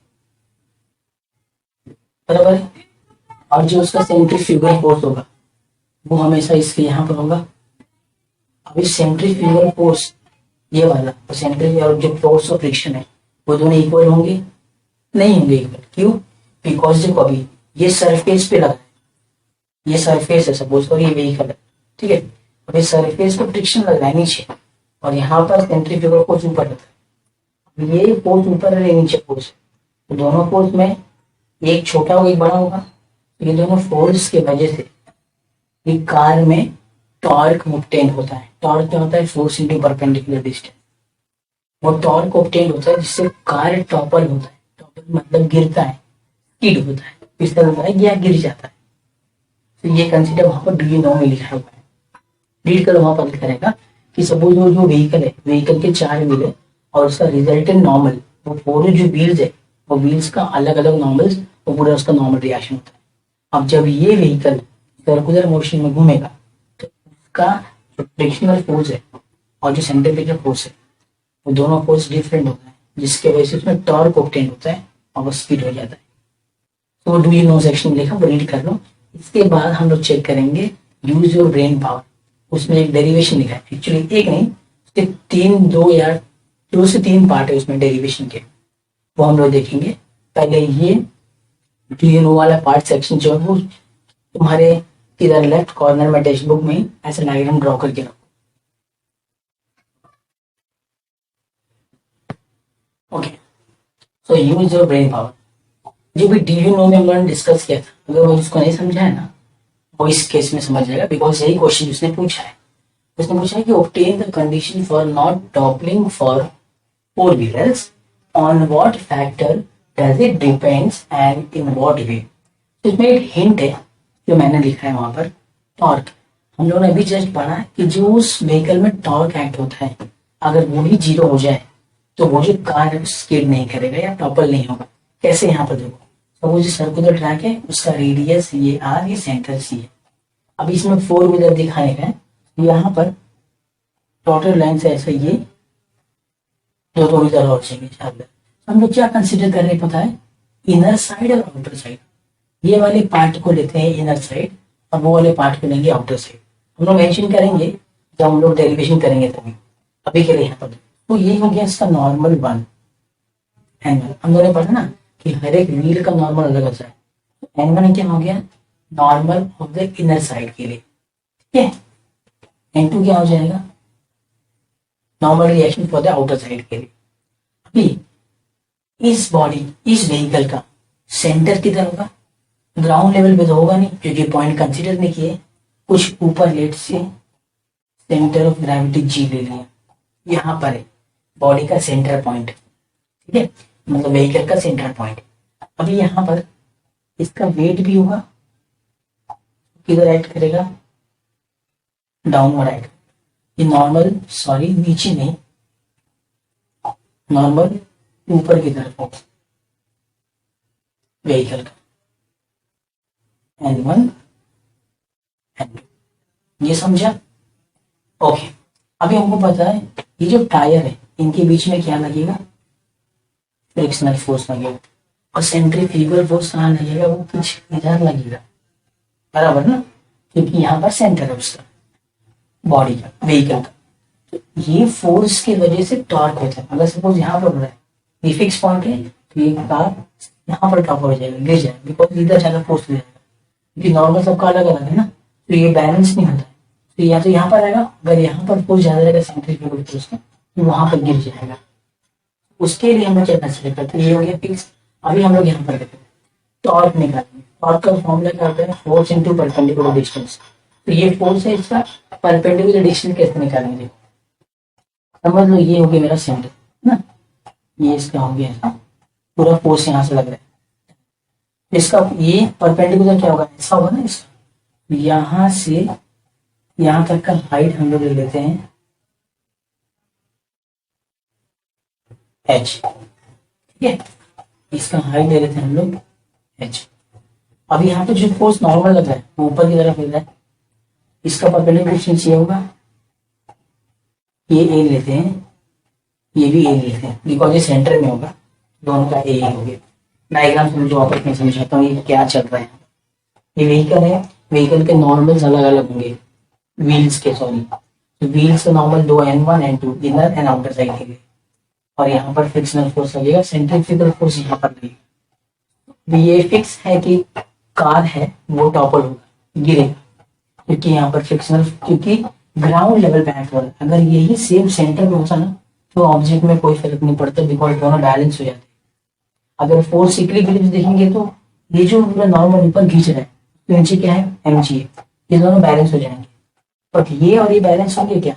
बराबर है। और जो उसका सेंट्रीफ्यूगल फोर्स होगा वो हमेशा इसके यहाँ पर होगा। अब इस सेंट्रीफ्यूगल फोर्स ये वाला और सेंट्री और जो फोर्स ऑफ फ्रिक्शन है वो दोनों इक्वल होंगे? नहीं होंगे इक्वल। क्यों? बिकॉज देखो अभी ये सरफेस पे लगा है, ये सरफेस है सपोज करो, ये व्हीकल है, ठीक है। अब इस सरफेस को फ्रिक्शन लग रहा है नीचे, और यहाँ पर सेंट्रीफ्यूगल फोर्स ऊपर रहता है। अब ये फोर्स ऊपर है, नीचे फोर्स है, तो दोनों फोर्स में एक छोटा होगा एक बड़ा होगा। तो ये दोनों फोर्स की वजह से ये कार में टॉर्क ऑब्टेन होता है। टॉर्क क्या होता है? Force into perpendicular distance. वो टॉर्क ऑब्टेन होता है जिससे कार टॉपल होता है। टॉपल मतलब गिरता है, स्किड होता है, फिसलता है या गिर जाता है। तो ये कंसीडर वहां पर डी नौ में लिखा हुआ है। रीड करो, वहां पर लिखा रहेगा कि सपोज वो जो व्हीकल है, व्हीकल के चार व्हील है और उसका रिजल्टेंट नॉर्मल, वो पूरे जो व्हील्स है वो व्हील्स का अलग अलग नॉर्मल्स, वो पूरा उसका नॉर्मल रिएक्शन होता है। अब जब ये व्हीकल सर्कुलर मोशन में घूमेगा तो उसका जो फ्रिक्शनल फोर्स है और जो सेंट्रीफ्यूगल फोर्स है वो दोनों फोर्स डिफरेंट होता है, जिसके वजह से उसमें टॉर्क ऑब्टेन होता है और वो स्पीड हो जाता है। तो डू यू नो सेक्शन लिखा, वो रीड कर लो। इसके बाद हम लोग चेक करेंगे यूज योर ब्रेन पावर। उसमें एक डेरिवेशन लिखा है, एक्चुअली एक नहीं, उसके तीन, दो या दो से तीन पार्ट है उसमें डेरिवेशन के, वो हम लोग देखेंगे। पहले ये डू यू नो वाला पार्ट सेक्शन जो है वो तुम्हारे इधर लेफ्ट कॉर्नर में टेक्स्ट बुक में ऐसे डायग्राम ड्रॉ करके रखो। Okay, so use your brain power. जो भी डी यू नो में हम लोगों ने डिस्कस किया था, अगर वो उसको नहीं समझा है ना, वो इस केस में समझ जाएगा, बिकॉज यही क्वेश्चन उसने पूछा है। उसने पूछा है कि obtain the condition for not toppling for four wheelers, on what factor does it depends and in what way. तो इसमें एक हिंट है जो मैंने लिखा है वहां पर, टॉर्क। हम लोगों ने अभी जस्ट पढ़ा कि जो उस व्हीकल में टॉर्क एक्ट होता है, अगर वो भी जीरो हो जाए तो वो जो कार है स्किड नहीं करेगा या टॉपल नहीं होगा। कैसे? यहाँ पर देखो, तो वो जो सर्कुलर ट्रैक है उसका रेडियस ये आर, ये सेंटर सी है। अब इसमें फोर व्हीलर दिखाने का है, यहाँ पर टोटल लेंथ है ऐसा, ये दो दो व्हीलर और चाहिए, चार व्हीलर। हम लोग क्या कंसिडर कर रहे हैं पता है? इनर साइड और आउटर साइड। ये वाले पार्ट को लेते हैं इनर साइड और वो वाले पार्ट को लेंगे आउटर साइड। हम लोग मेंशन करेंगे जब हम लोग डेरिवेशन करेंगे तभी, अभी के लिए यहाँ पर। तो ये हो गया इसका नॉर्मल वन एंगल। हम लोगों ने पढ़ा ना कि हर एक व्हील का नॉर्मल अलग होता है। तो एन1 क्या हो गया? Normal of the inner side के लिए, ठीक है। एन2 क्या हो जाएगा? Normal reaction for the outer side के लिए। अभी इस बॉडी, इस व्हीकल का सेंटर किधर होगा? ग्राउंड लेवल पे तो होगा नहीं, क्योंकि पॉइंट कंसीडर नहीं किए। कुछ ऊपर लेट से सेंटर ऑफ ग्रेविटी जी ले लिया, यहाँ पर है बॉडी का सेंटर पॉइंट, ठीक है, मतलब व्हीकल का सेंटर पॉइंट। अभी यहाँ पर इसका वेट भी होगा, किधर एक्ट करेगा? Downward act. ये नॉर्मल, सॉरी नीचे नहीं, नॉर्मल ऊपर की तरफ होगा व्हीकल का। N1 N2, ये समझा? ओके, अभी हमको पता है ये जो टायर है इनके बीच में क्या लगेगा, फ्रिक्शनल फोर्स लगेगा, और सेंट्रीफ्यूगल फोर्स कहाँ लगेगा, वो कुछ इधर लगेगा, बराबर ना, क्योंकि यहाँ पर सेंटर है उसका, बॉडी का, व्हीकल का। तो ये फोर्स की वजह से टॉर्क होता है। अगर सपोज यहाँ पर हो रहा है, ये फिक्स पॉइंट है, तो ये कार यहाँ पर टॉप हो जाएगा, गिर जाएगा, बिकॉज इधर ज्यादा फोर्स हो जाएगा, क्योंकि नॉर्मल सबका अलग अलग है ना, तो ये बैलेंस नहीं होता है। तो या तो यहाँ पर आएगा, अगर यहाँ पर फोर्स ज्यादा रहेगा सेंट्रीफ्यूगल फोर्स का, तो वहां पर गिर जाएगा। उसके लिए हम लोग क्या कंसिडर करते हैं, ये हो गया फिक्स। अभी हम लोग यहाँ पर देखते हैं टॉर्क निकालेंगे। टॉर्क का फॉर्मूला क्या होता है, फोर्स इंटू परपेंडिकुलर डिस्टेंस। तो ये फोर्स है, इसका परपेंडिकुलर डिस्टेंस कैसे निकालेंगे, समझ लो ये हो गया मेरा सेंटर ना, ये इसका हो गया ऐसा, पूरा फोर्स यहाँ से लग रहा है, इसका ये परपेंडिकुलर क्या होगा, ऐसा होगा ना, इसका यहाँ से यहाँ तक का हाइट हम लोग ले लेते हैं h, ठीक है, इसका हाइट ले लेते हैं हम लोग h। अब यहाँ पे जो फोर्स नॉर्मल लग रहा है वो ऊपर की तरफ मिल रहा है, इसका परपेंडिकुलर डिस्टेंस ये होगा, ये a लेते हैं, ये भी a लेते हैं, बिकॉज ये सेंटर में होगा, दोनों का a हो गया। डायग्राम समझो, वापस मैं समझाता हूँ ये क्या चल रहा है। ये व्हीकल है, व्हीकल के नॉर्मल्स अलग अलग होंगे, व्हील्स के, सॉरी, तो व्हील्स का नॉर्मल दो, N1 N2, inner and outer side के लिए, और यहाँ पर फ्रिक्शनल फोर्स लगेगा, सेंट्रीफ्यूगल फोर्स यहाँ पर लगेगा। ये फिक्स है कि कार है वो टॉपल होगा, गिरेगा, क्योंकि यहाँ पर फ्रिक्शनल, क्योंकि ग्राउंड लेवल पे एक्ट हो रहा है। अगर यही सेम सेंटर में होता ना, तो ऑब्जेक्ट में कोई फर्क नहीं पड़ता, बिकॉज दोनों बैलेंस हो जाते हैं। अगर फोर्स इक्विलिब्रियम देखेंगे तो ये जो पूरा नॉर्मल ऊपर खींच रहा है, तो नीचे क्या है, mg है, ये दोनों बैलेंस हो जाएंगे। बट ये और ये बैलेंस होंगे क्या,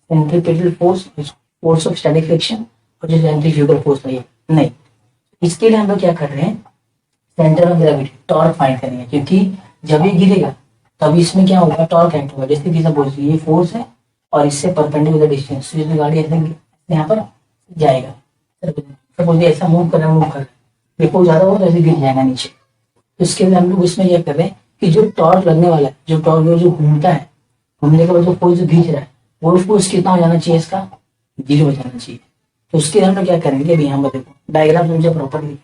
centripetal force, force of static friction, और जो सेंट्रीफ्यूगल फोर्स नहीं। इसके लिए हम लोग क्या कर रहे हैं, centre of gravity, torque find करेंगे, क्योंकि जब ये गिरेगा तब इसमें क्या होगा, टॉर्क एक्ट होगा। जैसे कि सपोज ये फोर्स है और इससे परपेंडिकुलर डिस्टेंस, तो इसमें गाड़ी ऐसे यहाँ पर जाएगा, सपोज ये ऐसा मूव कर रहा है, मूव कर रहा है, देखो ज्यादा हो तो ऐसे गिर जाएगा नीचे। तो इसके लिए हम लोग इसमें यह कर रहे हैं कि जो टॉर्क लगने वाला है, जो टॉर्क जो घूमता है, घूमने के बाद जो फोर्स जो खींच रहा है, वो फोर्स कितना हो जाना चाहिए, इसका 0 हो जाना चाहिए। तो उसके लिए हम लोग क्या करेंगे, अभी यहाँ पर देखो डायग्राम मुझे प्रॉपरली।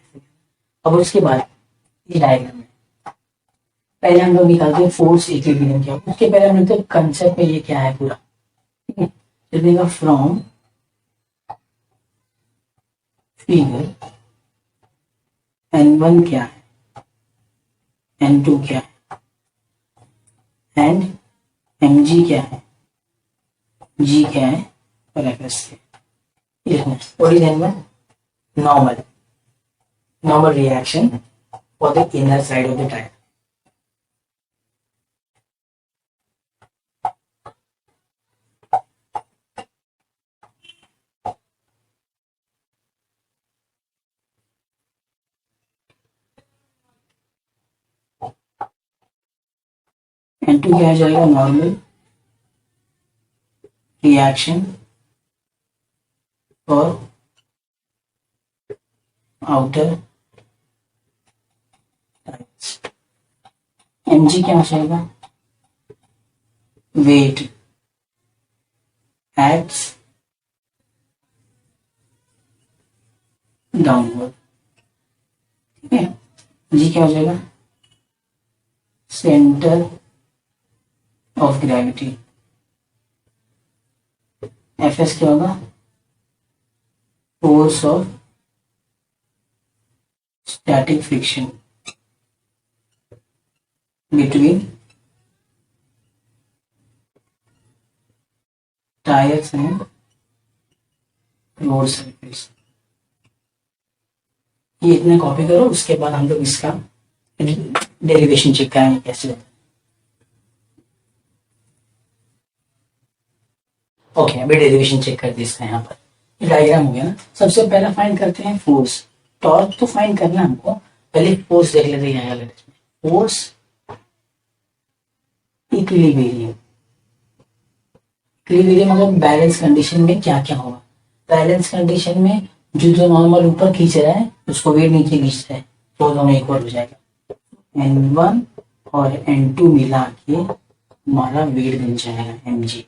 अब उसके बाद इस डायग्राम में पहले हम लोग निकालते हैं फोर्स इक्विलिब्रियम क्या, उसके पहले हम लोग कंसेप्ट में ये क्या है पूरा, ठीक है। तो फ्रॉम फिगर N1 क्या है, N2 क्या है, एंड mg क्या है, g क्या है, और fs क्या है। What is N1? Normal reaction for the inner side of the tire. N2 क्या आ जाएगा, normal reaction for outer tyres. mg क्या आ जाएगा, वेट एक्ट्स डाउनवर्ड, ठीक है। g क्या हो जाएगा, सेंटर ऑफ ग्रेविटी। fs क्या होगा, force of static friction between tyres and road surface. ये इतना कॉपी करो, उसके बाद हम लोग इसका डेरिवेशन चेक करेंगे कैसे होता है। ओके, अभी डेरिवेशन चेक कर दी इसका, यहाँ पर डायग्राम हो गया ना। सबसे पहला फाइंड करते हैं फोर्स, टॉर्क तो फाइंड करना हमको, पहले फोर्स देख लेते हैं। यहाँ फोर्स इक्विलिब्रियम, इक्विलिब्रियम मतलब बैलेंस कंडीशन में क्या क्या होगा। बैलेंस कंडीशन में जो जो नॉर्मल ऊपर खींच रहा है उसको वेट नीचे खींचता है, तो दोनों इक्वल हो जाएगा। N1 और N2 मिला के हमारा वेट बन जाएगा mg।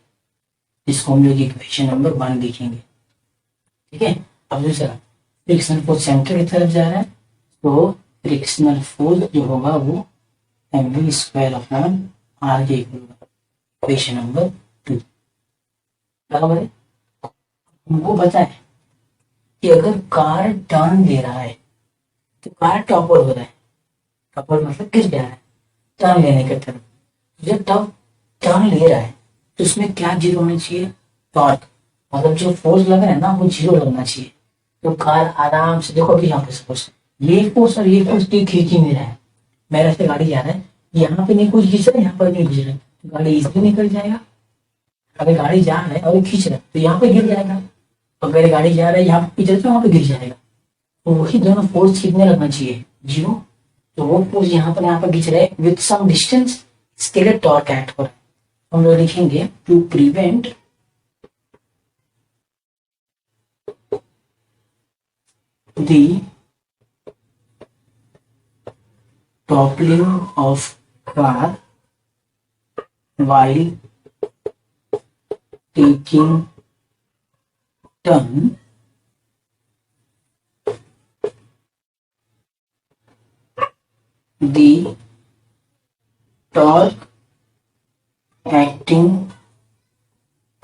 जिसको हम लोग इक्वेशन नंबर 1 लिखेंगे। ठीक है, अब दूसरा फ्रिक्शनल फोर्स सेंटर की तरफ जा रहा है, तो फ्रिक्शनल फोर्स जो होगा वो mv स्क्वायर अपॉन आर के इक्वल होगा, इक्वेशन नंबर 2। बराबर है। हमको पता है कि अगर कार टर्न ले रहा है तो कार टॉपर हो रहा है, टॉपर मतलब गिर जा रहा है टर्न लेने की तरफ। जब टर्न ले रहा है तो उसमें क्या जीरो होना चाहिए, टॉर्क, मतलब जो फोर्स लग रहा है ना वो जीरो लगना चाहिए। तो कार आराम से, देखो अभी यहाँ पे सपोज ये फोर्स और ये फोर्स खींच ही नहीं रहा है, मेरे से गाड़ी जा रहा है, यहाँ पे नहीं कुछ खींच रहा है, यहाँ पर नहीं खींच रहा है, तो गाड़ी इजिली निकल जाएगा। अगर गाड़ी जा रहा है और खींच रहा है तो यहाँ पे गिर जाएगा, अगर गाड़ी जा रहा है यहाँ पे खींच रहा है तो वहां पे गिर जाएगा। तो वही दोनों फोर्स कितने लगना चाहिए, जीरो। तो वो फोर्स यहाँ पर खींच रहा है विथ सम डिस्टेंस, इसके लिए टॉर्क एक्ट हो रहा है। हम लोग लिखेंगे to prevent the toppling of car while taking turn, the torque acting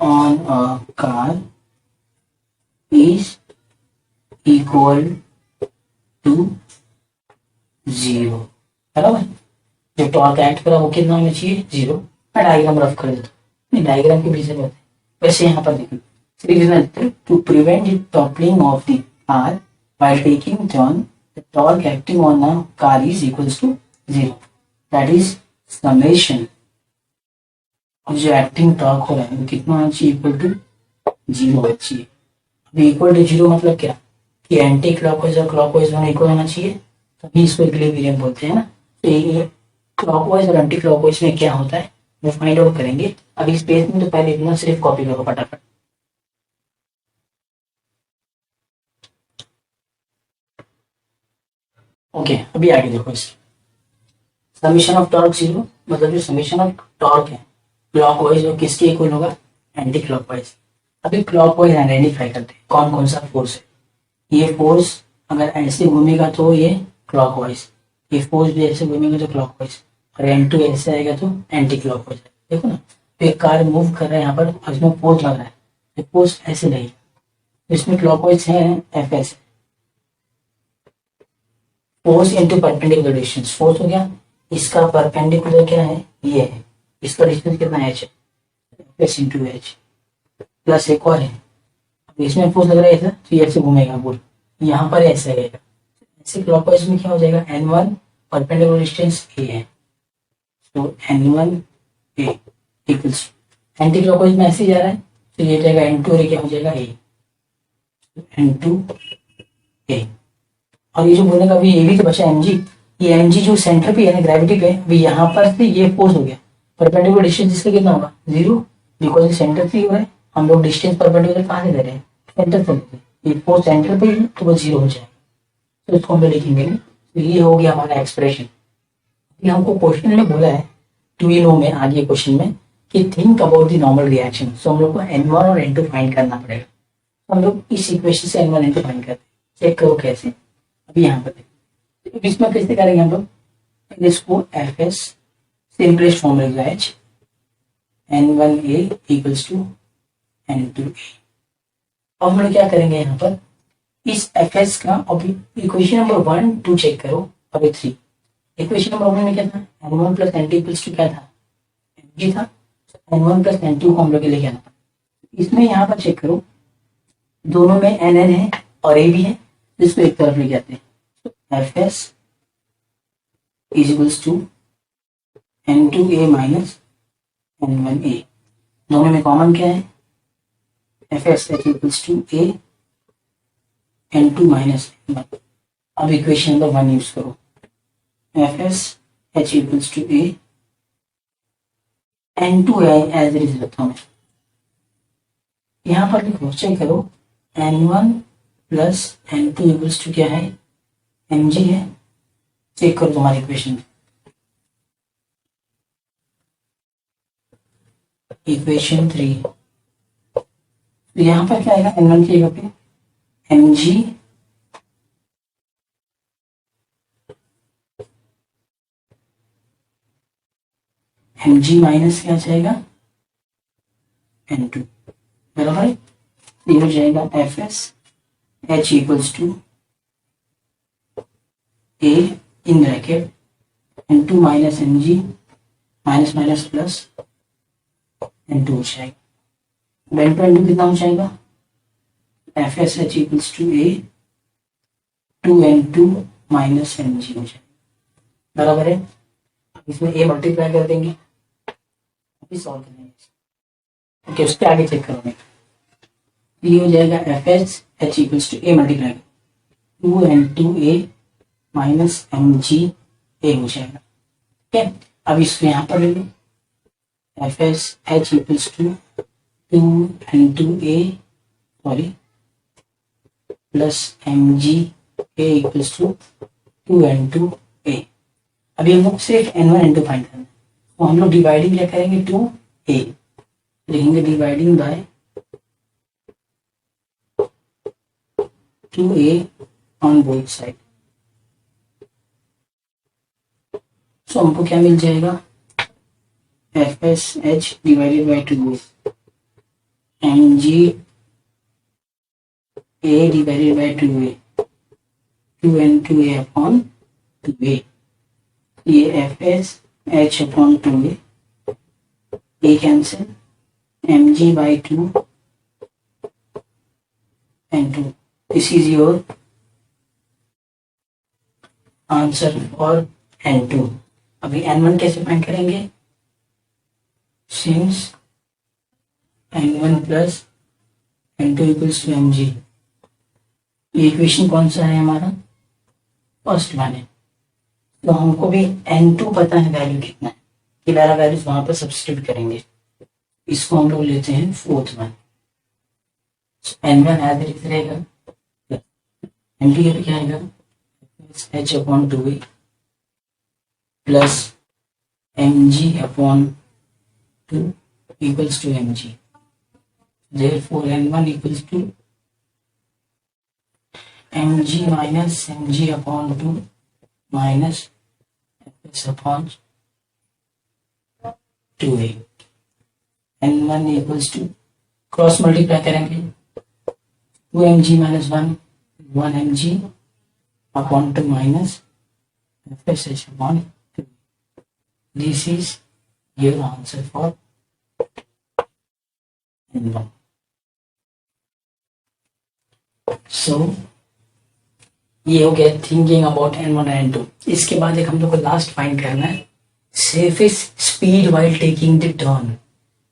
on a car is equal to 0। बराबर, जो टॉर्क एक्ट करा वो कितना होना चाहिए, 0। मैं डायग्राम रफ कर देता हूँ, नहीं डायग्राम के पीछे रहते वैसे यहाँ पर देखो, to prevent the toppling of the car while taking turn the torque acting on a car is equals to 0, that is summation. और जो एक्टिंग टॉर्क हो रहा है वो कितना होना चाहिए, इक्वल टू 0 होना चाहिए। अभी इक्वल टू 0 मतलब क्या, कि एंटी क्लॉकवाइज और क्लॉकवाइज दोनों इक्वल होना चाहिए, तभी इसको इक्विलिब्रियम बोलते हैं ना। तो ये क्लॉकवाइज और एंटी क्लॉकवाइज में क्या होता है वो फाइंड आउट करेंगे। अभी इस पेज में तो पहले इतना सिर्फ कॉपी करो फटाफट। ओके, अभी आगे देखो, इस समीशन ऑफ टॉर्क 0 मतलब जो समीशन ऑफ टॉर्क है क्लॉकवाइज वो किसके इक्वल होगा, एंटी क्लॉकवाइज। अभी क्लॉकवाइज आइडेंटिफाई करते हैं कौन कौन सा फोर्स है। ये फोर्स अगर ऐसे घूमेगा तो ये क्लॉकवाइज, ये फोर्स भी ऐसे घूमेगा तो क्लॉकवाइज, और N2 ऐसे आएगा तो एंटी क्लॉकवाइज। देखो ना, तो एक कार मूव कर रहा है यहाँ पर और इसमें फोर्स लग रहा है, ये फोर्स ऐसे नहीं, इसमें क्लॉकवाइज है Fs, force into perpendicular distance, force हो गया, इसका परपेंडिकुलर क्या है, ये है, इसका डिस्टेंस कितना है h, Fs into h, plus एक और है, इसमें फोर्स लग रहा है ऐसा तो ये ऐसे घूमेगा पूरा, यहाँ पर ऐसे आएगा, ऐसे क्लॉकवाइज में क्या हो जाएगा, N1 परपेंडिकुलर डिस्टेंस a है, तो N1 a equals, anti clockwise में ऐसे जा रहा है तो ये जाएगा N2 और क्या हो जाएगा a, N2 a। और ये जो बोलने का अभी ये भी तो बचा mg, ये mg जो सेंटर पे है ना ग्रेविटी पे, अभी यहाँ पर से ये फोर्स हो गया, परपेंडिकुलर डिस्टेंस इसका कितना होगा, 0, बिकॉज ये सेंटर पे हो रहा है, हम लोग डिस्टेंस परपेंडिकुलर कहाँ से दे रहे हैं, सेंटर से, ये फोर्स सेंटर पे है तो वो 0 हो जाएगा। तो इसको हम लिखेंगे, तो ये हो गया हमारा एक्सप्रेशन। ये हमको क्वेश्चन में बोला है टू नो में, आगे क्वेश्चन में, कि think about the normal reaction. So हम लोग को N1 और N2 फाइंड करना पड़ेगा। तो हम लोग इस इक्वेशन से N1 N2 फाइंड करते हैं, चेक करो कैसे। अभी यहाँ पर इसमें कैसे करेंगे हम लोग, इसको Fs सिंपलेस्ट फॉर्म लिखा है, N1A इक्वल्स टू N2A। अब हम लोग क्या करेंगे यहाँ पर, इस Fs का अभी इक्वेशन नंबर 1 2 चेक करो, अभी 3 इक्वेशन नंबर 1 में क्या था, N1 plus N2 equals to क्या था, Mg था, N1 प्लस N2 को हम लोग लेके आना। इसमें यहाँ पर चेक करो, दोनों में Nn है और A भी है, इसको एक तरफ लेके आते हैं, Fs is equals to N2A minus N1A, दोनों में कॉमन क्या है, Fs equals to A N2 minus N1। अब इक्वेशन नंबर 1 यूज करो, Fs H equals to A N2 as it is रखता हूं, यहाँ पर लिखो, चेक करो, N1 plus N2 equals to क्या है, Mg है, चेक करो तुम्हारी इक्वेशन, इक्वेशन 3 तो यहाँ पर क्या आएगा N1 की जगह पे mg माइनस क्या जाएगा N2, बराबर है। ये हो जाएगा Fs H equals to A in bracket N2 minus mg minus minus plus N2 हो जाएगा। N2 कितना हो जाएगा Fs H equals to A 2N2 minus mg हो जाएगा, बराबर है। इसमें A मल्टीप्लाई कर देंगे, अभी सॉल्व करेंगे। ओके, उसके आगे चेक करोगे, ये हो जाएगा Fs H equals to A multiply 2N2A minus mg A हो जाएगा। ठीक है, अब इसको यहाँ पर ले लो, Fs H equals to 2N2A sorry plus mg A equals to 2N2A। अभी हम लोग सिर्फ N1 N2 फाइंड करना है, तो हम लोग डिवाइडिंग क्या करेंगे 2A, लिखेंगे dividing by 2A on both side. So हमको क्या मिल जाएगा Fs H divided by 2A mg A divided by 2A 2N2A upon 2A। ये Fs H upon 2A, A cancel mg by 2 N2। This is your answer for N2। अभी N1 कैसे find करेंगे, since N1 plus N2 equals to mg। ये equation कौन सा है हमारा, first one है। तो हमको भी N2 पता है वैल्यू कितना है, ये वाला वैल्यूज वहां पर सब्स्टिट्यूट करेंगे। इसको हम लोग लेते हैं fourth one, N1 as it is रहेगा, N2 ये क्या आएगा H upon 2A plus mg upon 2 equals to mg। therefore N1 equals to mg minus mg upon 2 minus Fs upon 2A। N1 equals to cross multiply करेंगे 2mg minus 1 mg upon 2 minus Fs upon 2। This is your answer for N1। So ये हो गया thinking about N1 and N2। इसके बाद एक हम लोग को लास्ट फाइंड करना है safest speed while taking the turn,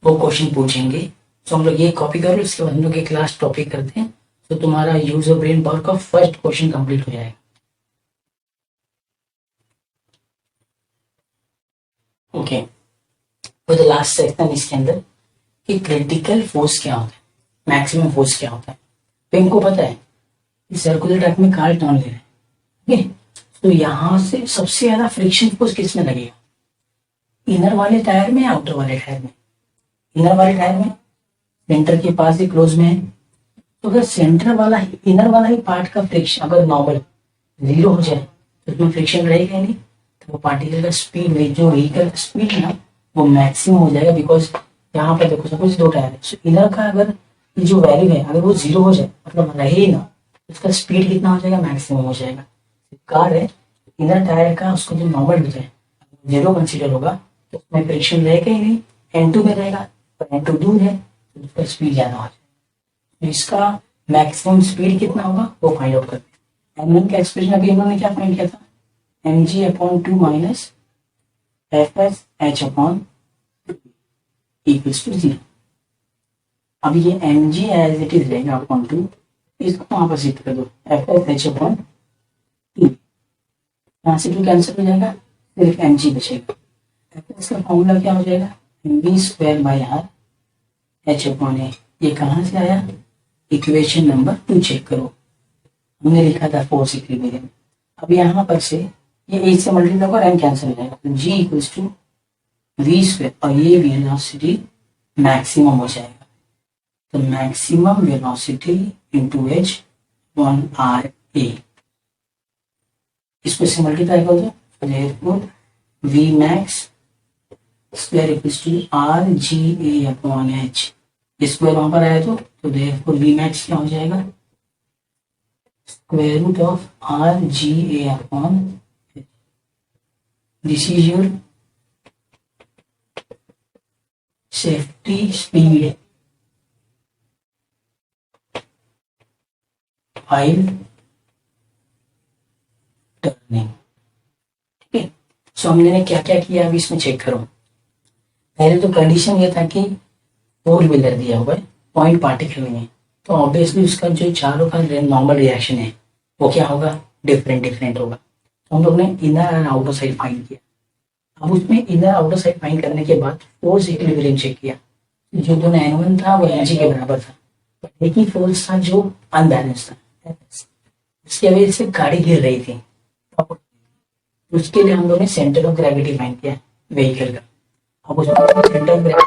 वो क्वेश्चन पूछेंगे। तो हम लोग ये कॉपी करो, इसके बाद हम लोग एक लास्ट टॉपिक करते हैं, तो तुम्हारा यूज ऑफ ब्रेन पावर का फर्स्ट क्वेश्चन कंप्लीट हो जाएगा। ओके, तो द लास्ट सेक्शन इसके अंदर कि क्रिटिकल फोर्स क्या होता है, मैक्सिमम फोर्स क्या होता है। तो इनको पता है सर्कुलर ट्रैक में कार टर्न ले रहे हैं, ठीक है, तो यहां से सबसे ज्यादा फ्रिक्शन फोर्स किसमें लगेगा, इनर वाले टायर में या आउटर वाले टायर में। इनर वाले टायर में, सेंटर के पास ही क्लोज में है। तो अगर सेंटर वाला इनर वाला ही पार्ट का फ्रिक्शन अगर नॉर्मल 0 हो जाए तो उसमें फ्रिक्शन रहेगा नहीं, तो वो पार्टिकल का स्पीड में जो व्हीकल स्पीड है ना वो मैक्सिमम हो जाएगा। बिकॉज यहाँ पर देखो सपोज 2 टायर है, इनर का अगर जो वैल्यू है अगर वो 0 हो जाए मतलब रहे ही ना, उसका स्पीड कितना हो जाएगा, मैक्सिमम हो जाएगा। कार है, इनर टायर का उसको जो नॉर्मल हो जाए 0 कंसीडर होगा तो उसमें फ्रिक्शन रहेगा ही नहीं, N2 में रहेगा, पर N2 दूर है तो उसका स्पीड ज्यादा हो जाएगा। तो इसका मैक्सिमम स्पीड कितना होगा वो फाइंड आउट करते हैं। N1 का एक्सप्रेशन अभी हम लोगों ने क्या फाइंड किया था, mg upon 2 minus Fs H upon equals to 0। अब ये mg एज इट इज रहेगा अपॉन 2, इसको वहां पर शिफ्ट कर दो Fs H अपॉन 2, यहाँ से 2 कैंसिल हो जाएगा, सिर्फ mg बचेगा। Fs का फॉर्मूला क्या हो जाएगा, mv square by R H upon A. ये कहाँ से आया, इक्वेशन नंबर 2 चेक करो, हमने लिखा था फोर्स इक्विलिब्रियम। अब यहाँ पर से ये a से मल्टीप्लाई कर m कैंसिल हो जाएगा, तो g equals to v square और ये वेलोसिटी मैक्सिमम हो जाएगा। तो maximum velocity into h 1r a, इसको इससे मल्टीप्लाई कर दो, therefore v max square equals to R G A upon H, square वहां पर आया तो therefore v max क्या हो जाएगा, square root of R G A upon, this is your safety speed while turning. ठीक है, सो हमने क्या क्या किया अभी इसमें चेक करो। पहले तो कंडीशन ये था कि फोर व्हीलर दिया हुआ है, पॉइंट पार्टिकल नहीं है, तो ऑब्वियसली उसका जो चारों का नॉर्मल रिएक्शन है वो क्या होगा, डिफरेंट होगा। तो हम लोग ने inner and outer side find किया। अब उसमें इनर आउटर साइड फाइंड करने के बाद फोर्स इक्विलिब्रियम चेक किया, जो दोनों N1 था वो Ng के बराबर था, पर एक ही फोर्स था जो अनबैलेंस था, इसकी वजह से गाड़ी गिर रही थी। उसके लिए हम लोग ने सेंटर ऑफ ग्रेविटी फाइंड किया व्हीकल का। अब उसमें सेंटर ऑफ ग्रेविटी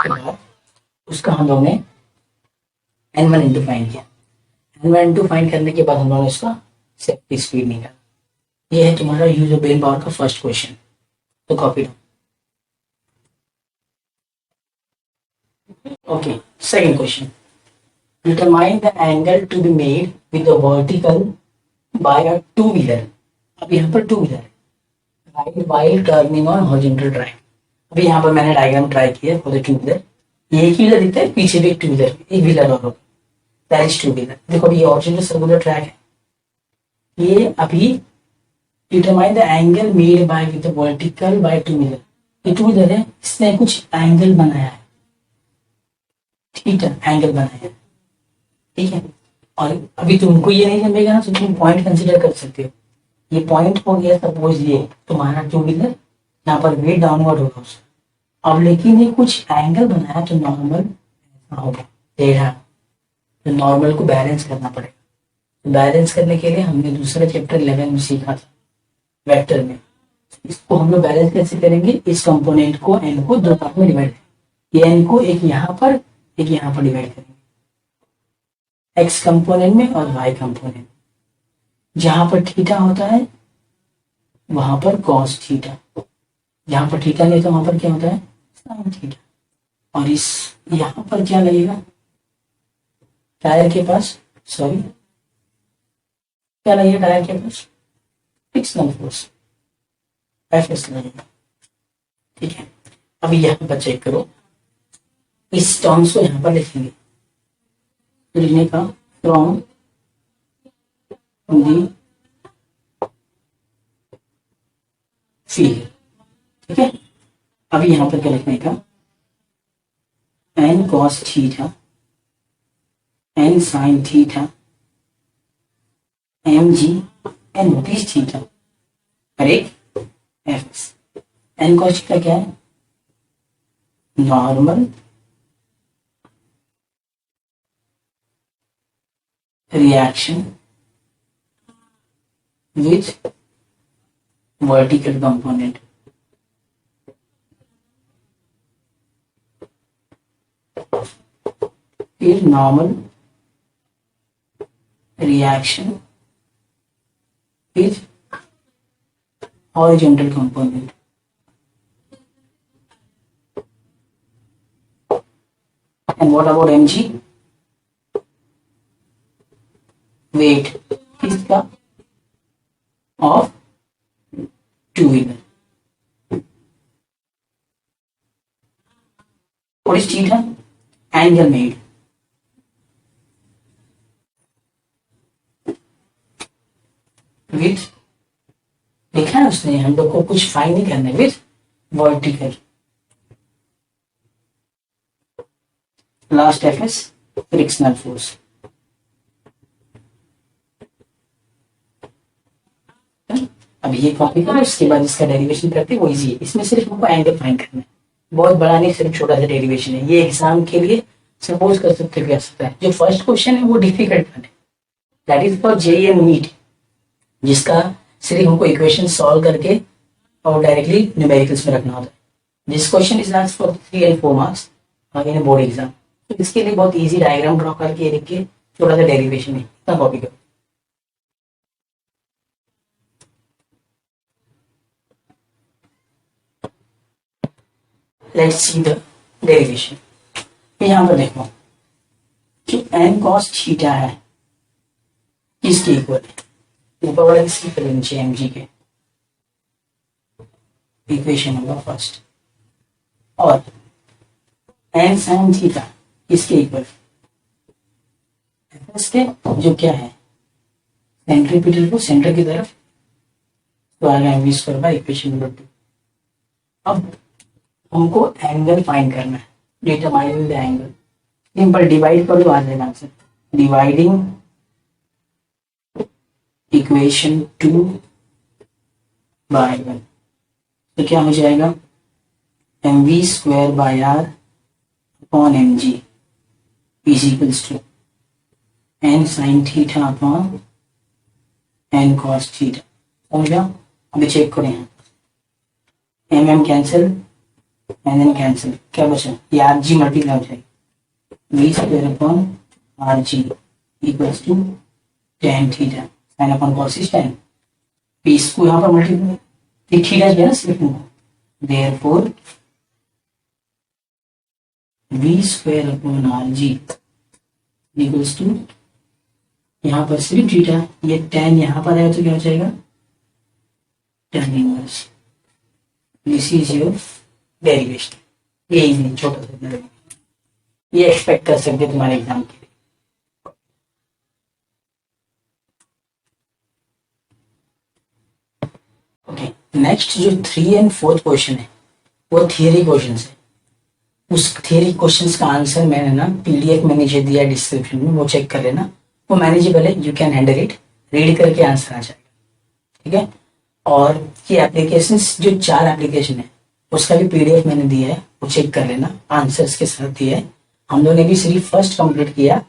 के बाद उसका हम लोग ने N1 इंटू फाइंड किया। N1 इंटू फाइंड करने के बाद हम लोग ने इसका सेफ्टी स्पीड निकाला। ये है तुम्हारा यूज ऑफ ब्रेन पावर का फर्स्ट क्वेश्चन, तो copy down. Okay, second question, determine the angle to be made with the vertical by a two wheeler. अब यहाँ पर टू व्हीलर है, right while turning on horizontal drive. अभी यहाँ पर मैंने डायग्राम ट्राई किया फॉर द टू व्हीलर, ये एक व्हीलर दिखता है, पीछे भी एक टू व्हीलर, एक व्हीलर और दैट इज टू व्हीलर। देखो ये हॉरिजॉन्टल सर्कुलर ट्रैक है, ये अभी determine the angle made by with the vertical by two wheeler. ये टू व्हीलर है, इसने कुछ एंगल बनाया है, ठीक है, एंगल बनाया है, ठीक है। और अभी तुमको ये नहीं समझेगा ना, तो तुम पॉइंट कंसिडर कर सकते हो। ये पॉइंट हो गया सपोज ये तुम्हारा टू व्हीलर, यहाँ पर वेट डाउनवर्ड होगा उसका। अब लेकिन ये कुछ एंगल बनाया तो नॉर्मल होगा टेढ़ा, तो नॉर्मल को बैलेंस करना पड़ेगा। बैलेंस करने के लिए हमने दूसरा चैप्टर 11 में सीखा था वेक्टर में। इसको हम लोग बैलेंस कैसे करेंगे, इस कंपोनेंट को एन को दो पार्ट में डिवाइड करेंगे, ये एन को एक यहाँ पर एक यहाँ पर डिवाइड करेंगे, एक्स कंपोनेंट में और वाई कंपोनेंट। जहां पर थीटा होता है वहां पर कॉस थीटा, जहां पर थीटा नहीं तो वहां पर क्या होता है, साइन थीटा। और इस यहां पर क्या लगेगा, टायर के पास, सॉरी क्या लगेगा टायर के पास, फ्रिक्शनल फोर्स, एफएस लगेगा, ठीक है। अभी यहां पर चेक करो, इस टर्म्स को यहां पर लिखेंगे, लिखने का फ्रॉम दी फील्ड, ठीक है। अभी यहां पर क्या लिखने का, N cos theta, N sin theta, M G N this theta, और एक एफ। एन कॉस थीटा क्या है, normal reaction with vertical component, फिर normal reaction with horizontal component, and what about mg, weight किसका, ऑफ टू व्हीलर। और इस theta angle made, with, देखा है उसने, हम लोग को कुछ फाइन नहीं करना, with vertical. Last F S frictional force. अब ये कॉपी करो, उसके बाद इसका डेरिवेशन करते हैं, वो इजी है। इसमें सिर्फ हमको एंगल फाइंड करना है, बहुत बड़ा नहीं, सिर्फ छोटा सा डेरिवेशन है। ये एग्जाम के लिए सपोज कर सकते हो, सकता है जो फर्स्ट क्वेश्चन है वो डिफिकल्ट है, that is for JEE and NEET, जिसका सिर्फ हमको इक्वेशन सॉल्व करके और डायरेक्टली न्यूमेरिकल्स में रखना होता है। This question is asked for 3 and 4 marks in board exam, तो इसके लिए बहुत इजी डायग्राम ड्रॉ करके लिख के थोड़ा सा डेरिवेशन है इतना कॉपी करो। Let's see the derivation. यहाँ पर देखो कि n cos थीटा है किसके इक्वल है, ऊपर वाला किसके इक्वल है, नीचे mg के, इक्वेशन होगा फर्स्ट। और n sin थीटा किसके इक्वल, एफ के, जो क्या है सेंट्रीपिटल को सेंटर की तरफ, तो आ गया v square by equation number 2। अब हमको एंगल फाइंड करना है, determine the angle. Simple divide कर दो, आ जाएगा आंसर। डिवाइडिंग इक्वेशन 2 बाय 1, तो क्या हो जाएगा, M V square by R upon M G is equals to N sin theta upon N cos theta. समझ गया। अभी चेक करें, M M cancel, N N cancel, क्या बचा, ये आर जी मल्टीप्लाई हो जाएगी, V square upon R G equals to tan theta sin upon cos is tan. इसको यहाँ पर मल्टीप्लाई थीटा जो है ना सिर्फ, therefore V square upon R G equals to, यहाँ पर सिर्फ थीटा, ये टेन यहाँ पर आया तो क्या हो जाएगा, tan inverse. This is your derivation. ये नहीं छोटा सा डेरिवेशन, ये एक्सपेक्ट कर सकते तुम्हारे एग्जाम के लिए। ओके, नेक्स्ट जो 3 एंड 4 क्वेश्चन है वो थियरी क्वेश्चन है। उस थियरी क्वेश्चंस का आंसर मैंने ना पीडीएफ में नीचे दिया डिस्क्रिप्शन में, वो चेक कर लेना, वो मैनेजेबल है, you can handle it, read करके आंसर आ जाएगा। ठीक है। और ये एप्लीकेशंस जो 4 एप्लीकेशन है उसका भी पीडीएफ मैंने दिया है, वो चेक कर लेना, आंसर्स के साथ दिया है। हम लोगों ने भी सिर्फ फर्स्ट कंप्लीट किया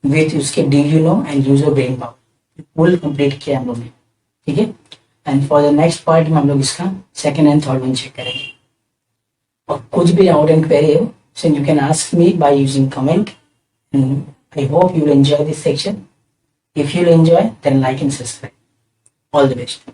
विथ उसके डी you know and user brain power, full complete किया हम लोग ने। ठीक है। And for the next part में हम लोग इसका second and third one check करेंगे। और कुछ भी डाउट एंड क्वेरी हो, so you can ask me by using comment, and I hope you will enjoy this section. If you will enjoy, then like and subscribe. All the best.